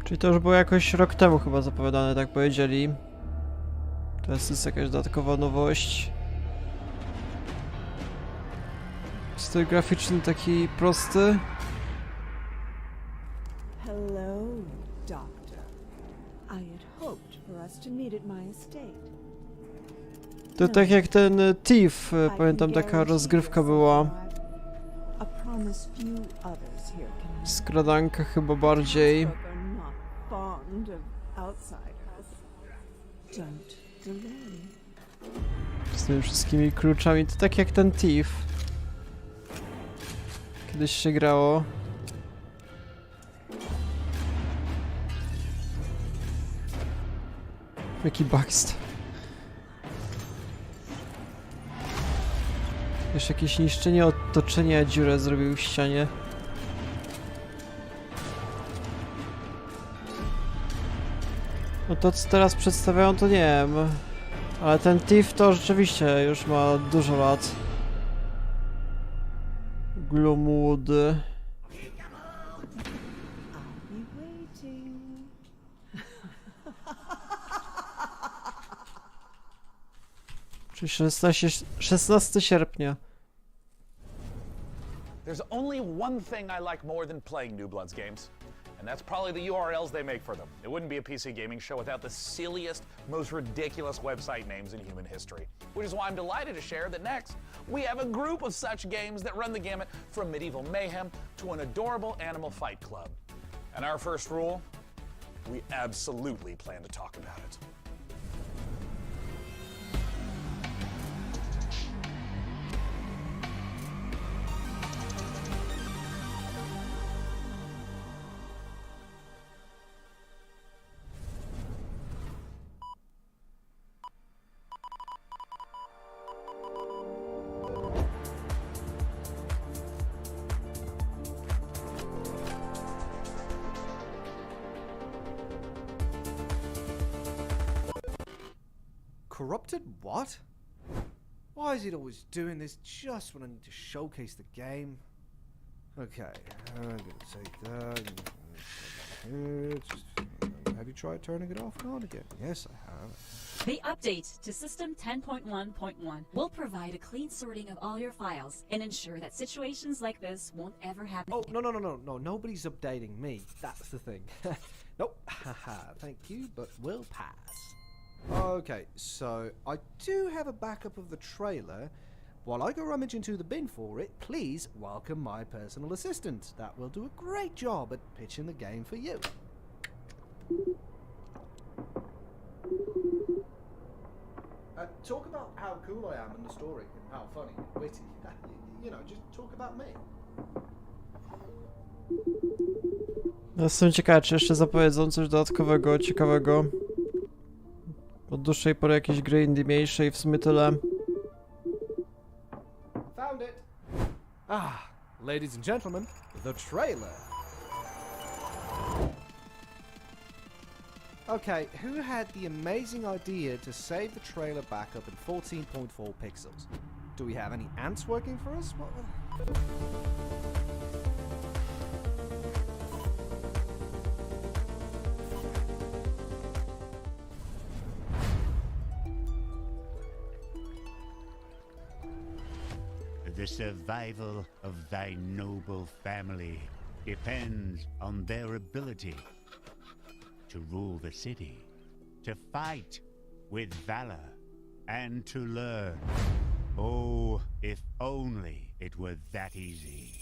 Czyli to już było jakoś rok temu chyba zapowiadane, tak powiedzieli. To jest jakaś dodatkowa nowość. Styl graficzny taki prosty. Hello, Doctor. I had hoped for us to meet at my estate. To tak jak ten Thief, pamiętam taka rozgrywka była. A promise few others here can. Skradanka chyba bardziej. Fond of outsiders. Don't delay. Z tymi wszystkimi kluczami, to tak jak ten Thief. Kiedyś się grało. Jaki Baxter. Jeszcze jakieś niszczenie otoczenia, dziurę zrobił w ścianie. No to co teraz przedstawiają, to nie wiem. Ale ten Thief to rzeczywiście już ma dużo lat. Gloomwood. Czyli 16 sierpnia. There's only one thing I like more than playing New Blood's games, and that's probably the URLs they make for them. It wouldn't be a PC gaming show without the silliest, most ridiculous website names in human history. Which is why I'm delighted to share that next, we have a group of such games that run the gamut from medieval mayhem to an adorable animal fight club. And our first rule, we absolutely plan to talk about it. Corrupted what? Why is it always doing this just when I need to showcase the game? Okay, I'm gonna take that. Have you tried turning it off and on again? Yes, I have. The update to System 10.1.1 will provide a clean sorting of all your files and ensure that situations like this won't ever happen. Oh, no, nobody's updating me. That's the thing. Nope, haha, thank you, but we'll pass. Okay, so I do have a backup of the trailer. While I go rummage into the bin for it, please welcome my personal assistant. That will do a great job at pitching the game for you. Talk about how cool I am in the story and how funny and witty. You know, just talk about me. Jestem ciekawy, czy jeszcze zapowiedzą coś dodatkowego, ciekawego. Od dłuższej pory jakieś gry indie mniejsze i w sumie tyle. Found it. Ladies and gentlemen, the trailer. Okay, who had the amazing idea to save the trailer backup in 14.4 pixels? Do we have any ants working for us? The survival of thy noble family depends on their ability to rule the city, to fight with valor, and to learn. Oh, if only it were that easy.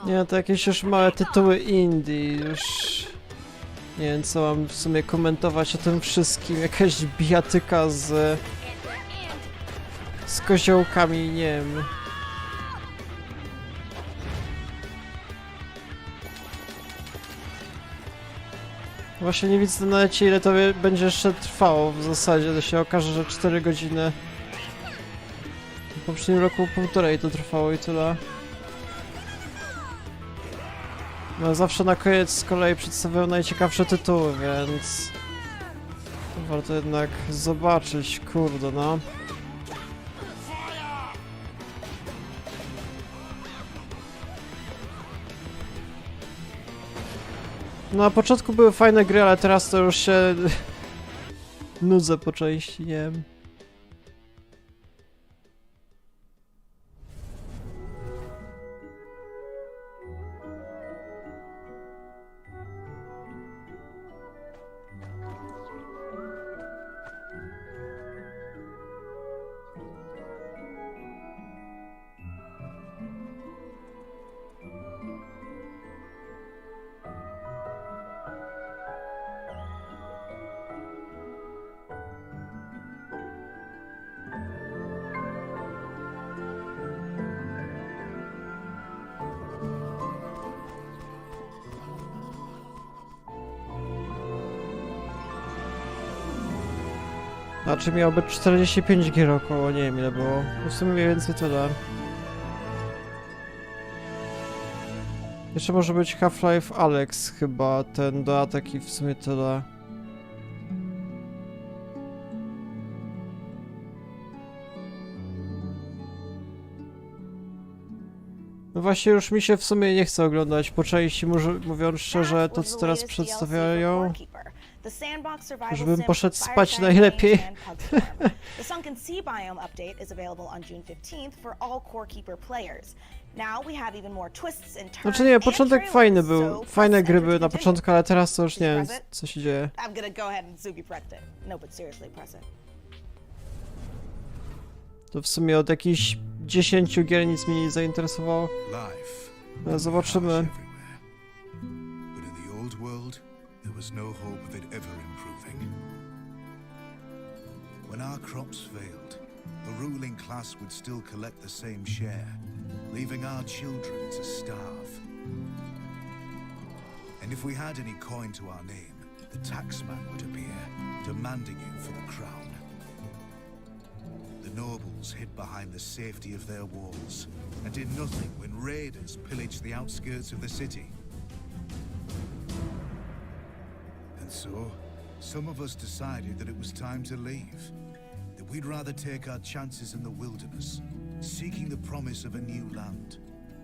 Nie, to jakieś już małe tytuły indie, już... Nie wiem, co mam w sumie komentować o tym wszystkim, jakaś bijatyka z koziołkami, nie wiem. Właśnie nie widzę na lecie, ile to będzie jeszcze trwało w zasadzie, to się okaże, że 4 godziny. W poprzednim roku 1,5 to trwało i tyle. No zawsze na koniec z kolei przedstawiają najciekawsze tytuły, więc... warto jednak zobaczyć, kurde no. No na początku były fajne gry, ale teraz to już się... nudzę po części, nie wiem. Znaczy miało być 45 gier około, nie wiem ile było. W sumie mniej więcej tyle. Jeszcze może być Half-Life Alyx chyba, ten dodatek i w sumie tyle. No właśnie już mi się w sumie nie chce oglądać po części, mówiąc szczerze, to co teraz przedstawiają. Żebym poszedł spać najlepiej. The Sunken Sea biome update is available on June 15th for all Core Keeper players. Now we have even more twists and turns. Znaczy nie, początek fajny był. Fajne gry były na początku, ale teraz to już nie wiem, co się dzieje. I'm gonna go ahead and Suki pressed it. No, but seriously, press it. To w sumie od jakichś 10 gier nic mnie nie zainteresowało. Ale zobaczymy. But in the old world, there was no hope of it ever improving. When our crops failed, the ruling class would still collect the same share, leaving our children to starve. And if we had any coin to our name, the taxman would appear, demanding it for the crown. The nobles hid behind the safety of their walls and did nothing when raiders pillaged the outskirts of the city. And so, some of us decided that it was time to leave, that we'd rather take our chances in the wilderness, seeking the promise of a new land,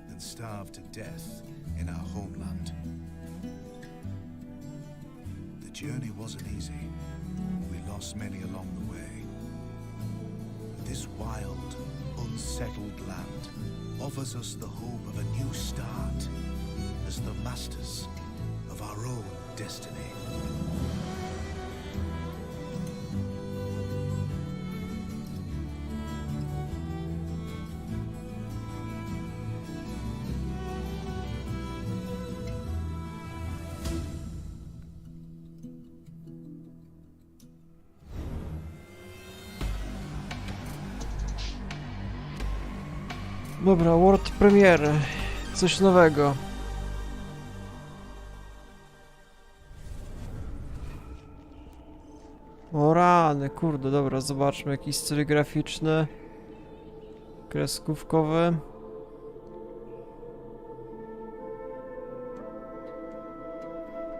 than starve to death in our homeland. The journey wasn't easy. We lost many along the way. This wild, unsettled land offers us the hope of a new start as the masters of our own destiny. Dobra, world premiere. Coś nowego. O rany, kurde, dobra, zobaczmy jakiś styl graficzny. Kreskówkowy.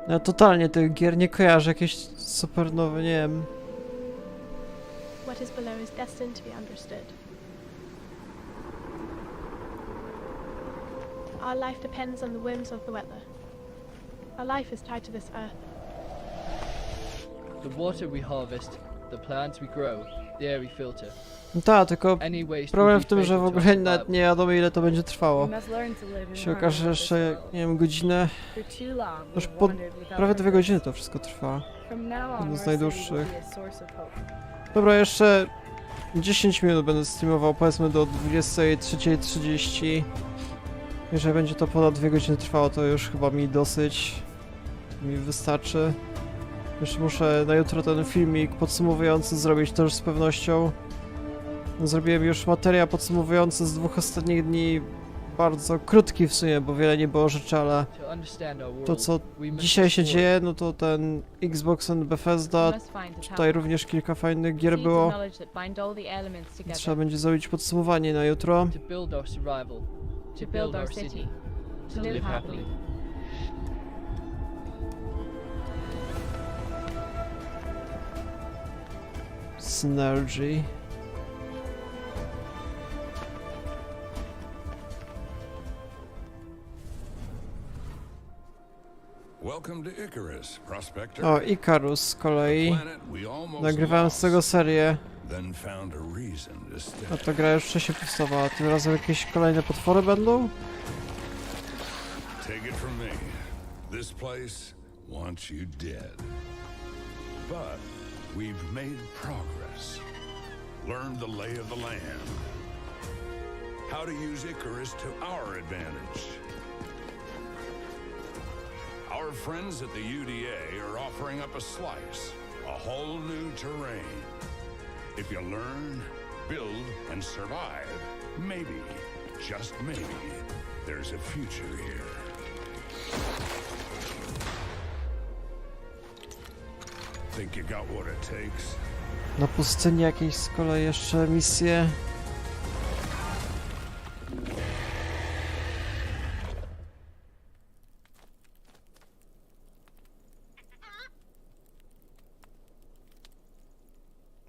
Ja totalnie tych gier nie kojarzę, jakieś super nowe, nie wiem. What is below is destined to be understood. Our life depends on the whims of the weather. Our life is tied to this earth. The water we harvest, the plants we grow, the air we filter. No tak, tylko problem w tym, że w ogóle nawet nie wiadomo ile to będzie trwało. Się okaże, że jeszcze, nie wiem, godzinę. Już po prawie 2 godziny to wszystko trwa. Jedno z najdłuższych. Dobra, jeszcze 10 minut będę streamował, powiedzmy do 23:30. Jeżeli będzie to ponad 2 godziny trwało, to już chyba mi dosyć. Mi wystarczy. Jeszcze muszę na jutro ten filmik podsumowujący zrobić też z pewnością. Zrobiłem już materiał podsumowujący z 2 ostatnich dni. Bardzo krótki w sumie, bo wiele nie było rzeczy, ale to co dzisiaj się dzieje, no to ten Xbox and Bethesda, tutaj również kilka fajnych gier było. Trzeba będzie zrobić podsumowanie na jutro. To build our city, to live happily. Synergy. O, Icarus z kolei. Nagrywałem z tego serię. A ta gra już wcześniej powstawała. Tym razem jakieś kolejne potwory będą? Take it from me. This place wants you dead. But we've made progress. Learned the lay of the land. How to use Icarus to our advantage. Our friends at the UDA are offering up a slice, a whole new terrain. If you learn, build, and survive, maybe, just maybe, there's a future here. Think you got what it takes? Na pustyni jakieś z kolei jeszcze misje.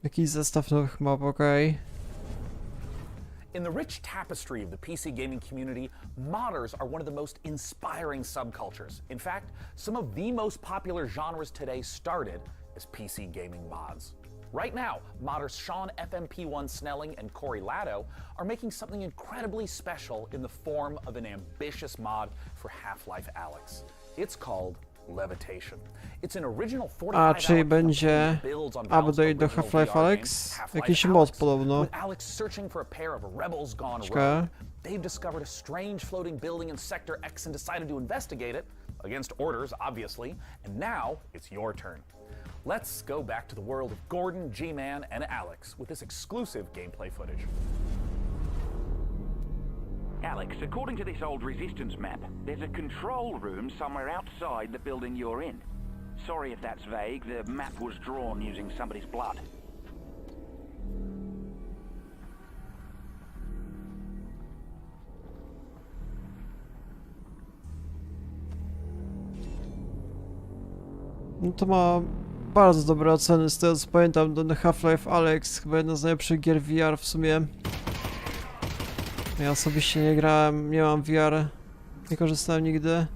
Jakiś zestaw nowych map, okej. In the rich tapestry of the PC gaming community, modders are one of the most inspiring subcultures. In fact, some of the most popular genres today started as PC gaming mods. Right now, modders Sean FMP1 Snelling and Corey Latto are making something incredibly special in the form of an ambitious mod for Half-Life Alyx. It's called levitation. It's an original A, czyli $45 będzie builds on Valve's update do original Half-Life VR Alyx? game, Half-Life Jakiś Alyx, mod podobno. with Alex searching for a pair of rebels gone Ciekawe. rogue. They've discovered a strange floating building in Sector X and decided to investigate it, against orders, obviously, and now it's your turn. Let's go back to the world of Gordon, G-Man, and Alex with this exclusive gameplay footage. Alex, according to this old Resistance map, there's a control room somewhere outside the building you're in. Sorry if that's vague, the map was drawn using somebody's blood. No to ma bardzo dobre oceny, z tego co pamiętam, ten Half-Life Alyx, chyba jedna z najlepszych gier VR w sumie. Ja osobiście nie grałem, nie mam VR, nie korzystałem nigdy.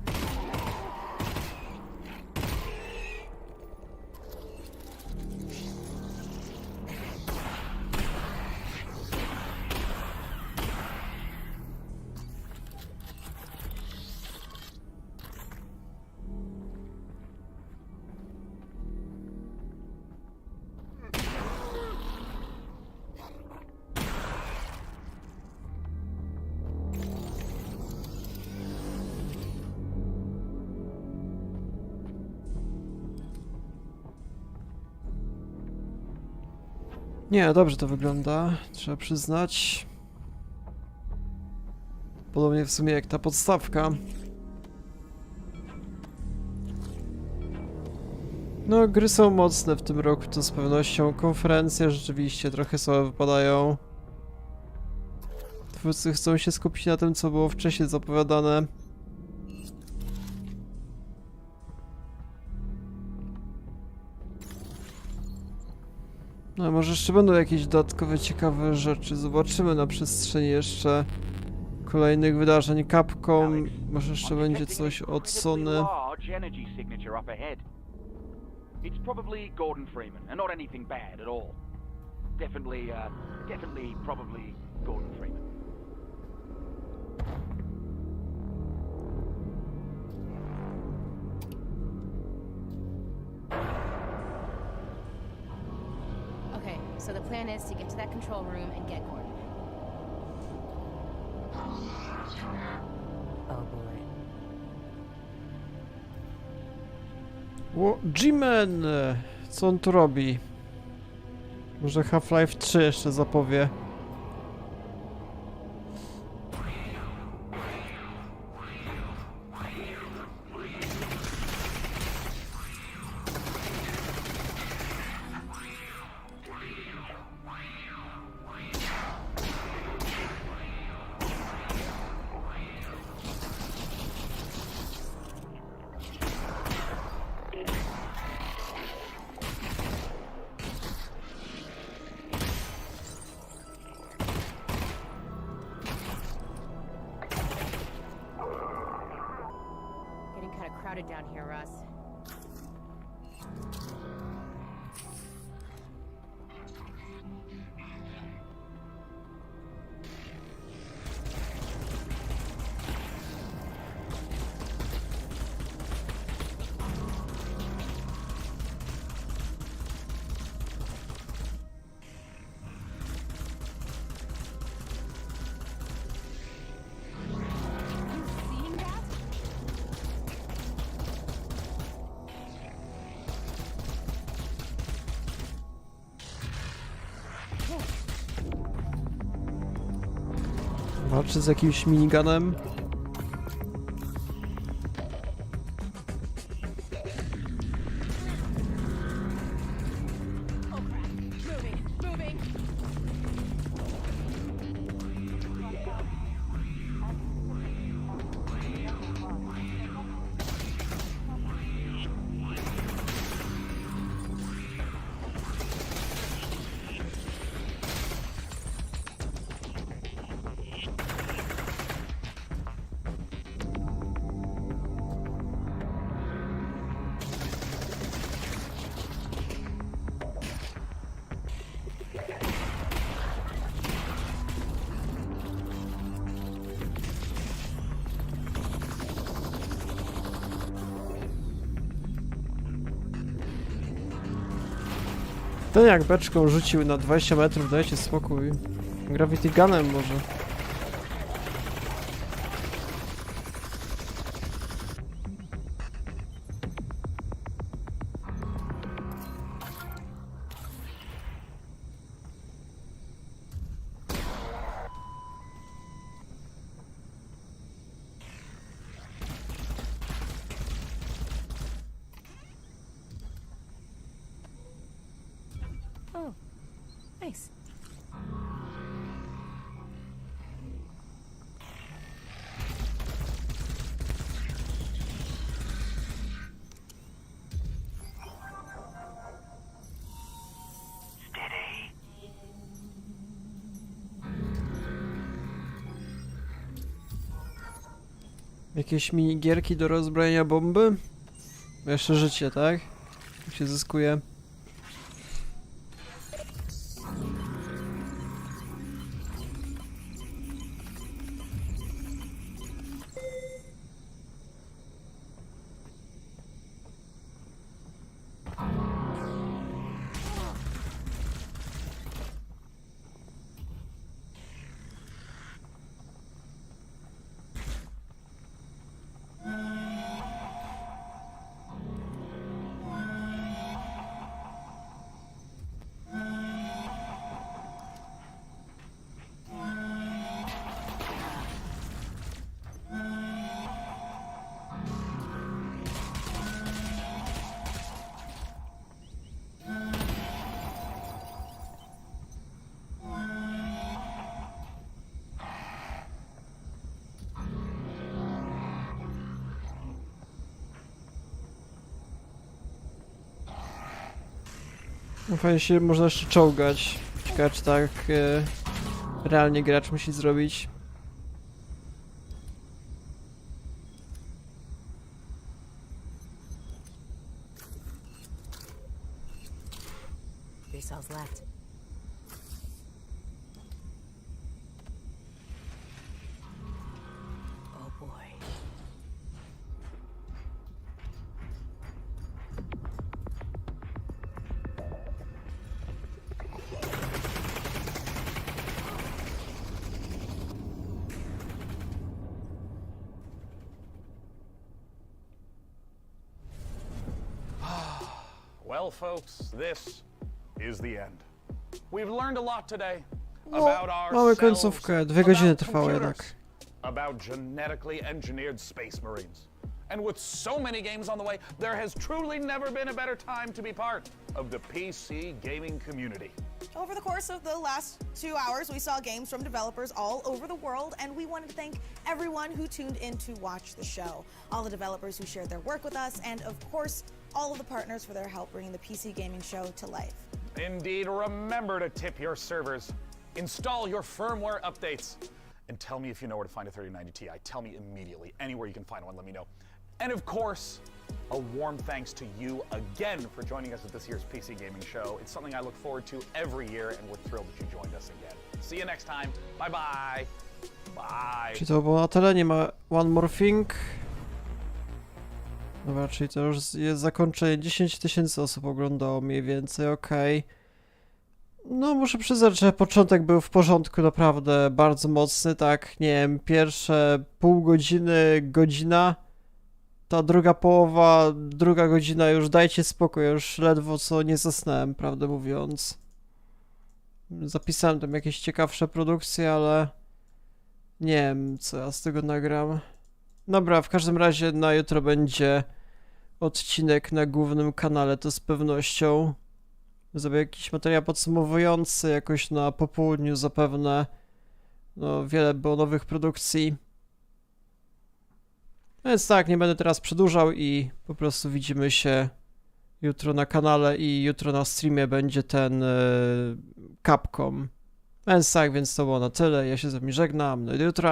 Nie, dobrze to wygląda, trzeba przyznać. Podobnie w sumie jak ta podstawka. No, gry są mocne w tym roku, to z pewnością. Konferencje rzeczywiście trochę słabe wypadają. Twórcy chcą się skupić na tym, co było wcześniej zapowiadane. No, może jeszcze będą jakieś dodatkowe ciekawe rzeczy. Zobaczymy na przestrzeni jeszcze kolejnych wydarzeń. Capcom, może jeszcze będzie coś od Sony. It's probably Gordon Freeman, and not anything bad at all. Definitely probably Gordon Freeman. Okay, so the plan is to get to that control room and get Gordon. Oh boy. O, G-Man! Co on tu robi? Może Half-Life 3 jeszcze zapowie. Getting kind of crowded down here, Russ. Walczy z jakimś miniganem. Ten jak beczką rzucił na 20 metrów, dajcie spokój. Gravity Gunem może. Oh, nice. Jakieś minigierki do rozbrojenia bomby? Jeszcze życie, tak? Jak się zyskuje. No fajnie się można jeszcze czołgać. Ciekawe czy tak realnie gracz musi zrobić. Three cells left. Oh boy. Well, folks, this is the end. We've learned a lot today No, about mamy ourselves, końcówkę. 2 godziny about trwało computers, jednak. about genetically engineered space marines. And with so many games on the way, there has truly never been a better time to be part of the PC gaming community. Over the course of the last 2 hours, we saw games from developers all over the world, and we wanted to thank everyone who tuned in to watch the show. All the developers who shared their work with us, and of course, all of the partners for their help bringing the PC gaming show to life. Indeed, remember to tip your servers, install your firmware updates, and tell me if you know where to find a 3090 Ti. Tell me immediately. Anywhere you can find one, let me know. And of course, a warm thanks to you again for joining us at this year's PC Gaming Show. It's something I look forward to every year, and we're thrilled that you joined us again. See you next time. Bye bye. Bye. Czyli to było na tyle, nie ma one more thing. Dobra, czyli to już jest zakończenie. 10 000 osób oglądało mniej więcej, okej. No muszę przyznać, że początek był w porządku, naprawdę bardzo mocny, tak, nie wiem, pierwsze pół godziny, godzina, ta druga połowa, druga godzina, już dajcie spokój, już ledwo co nie zasnąłem, prawdę mówiąc. Zapisałem tam jakieś ciekawsze produkcje, ale nie wiem, co ja z tego nagram. Dobra, w każdym razie na jutro będzie odcinek na głównym kanale, to z pewnością. Zrobię jakiś materiał podsumowujący, jakoś na popołudniu zapewne. No, wiele było nowych produkcji. Więc tak, nie będę teraz przedłużał i po prostu widzimy się jutro na kanale i jutro na streamie będzie ten Capcom. Więc tak, więc to było na tyle. Ja się z wami żegnam. No i do jutra.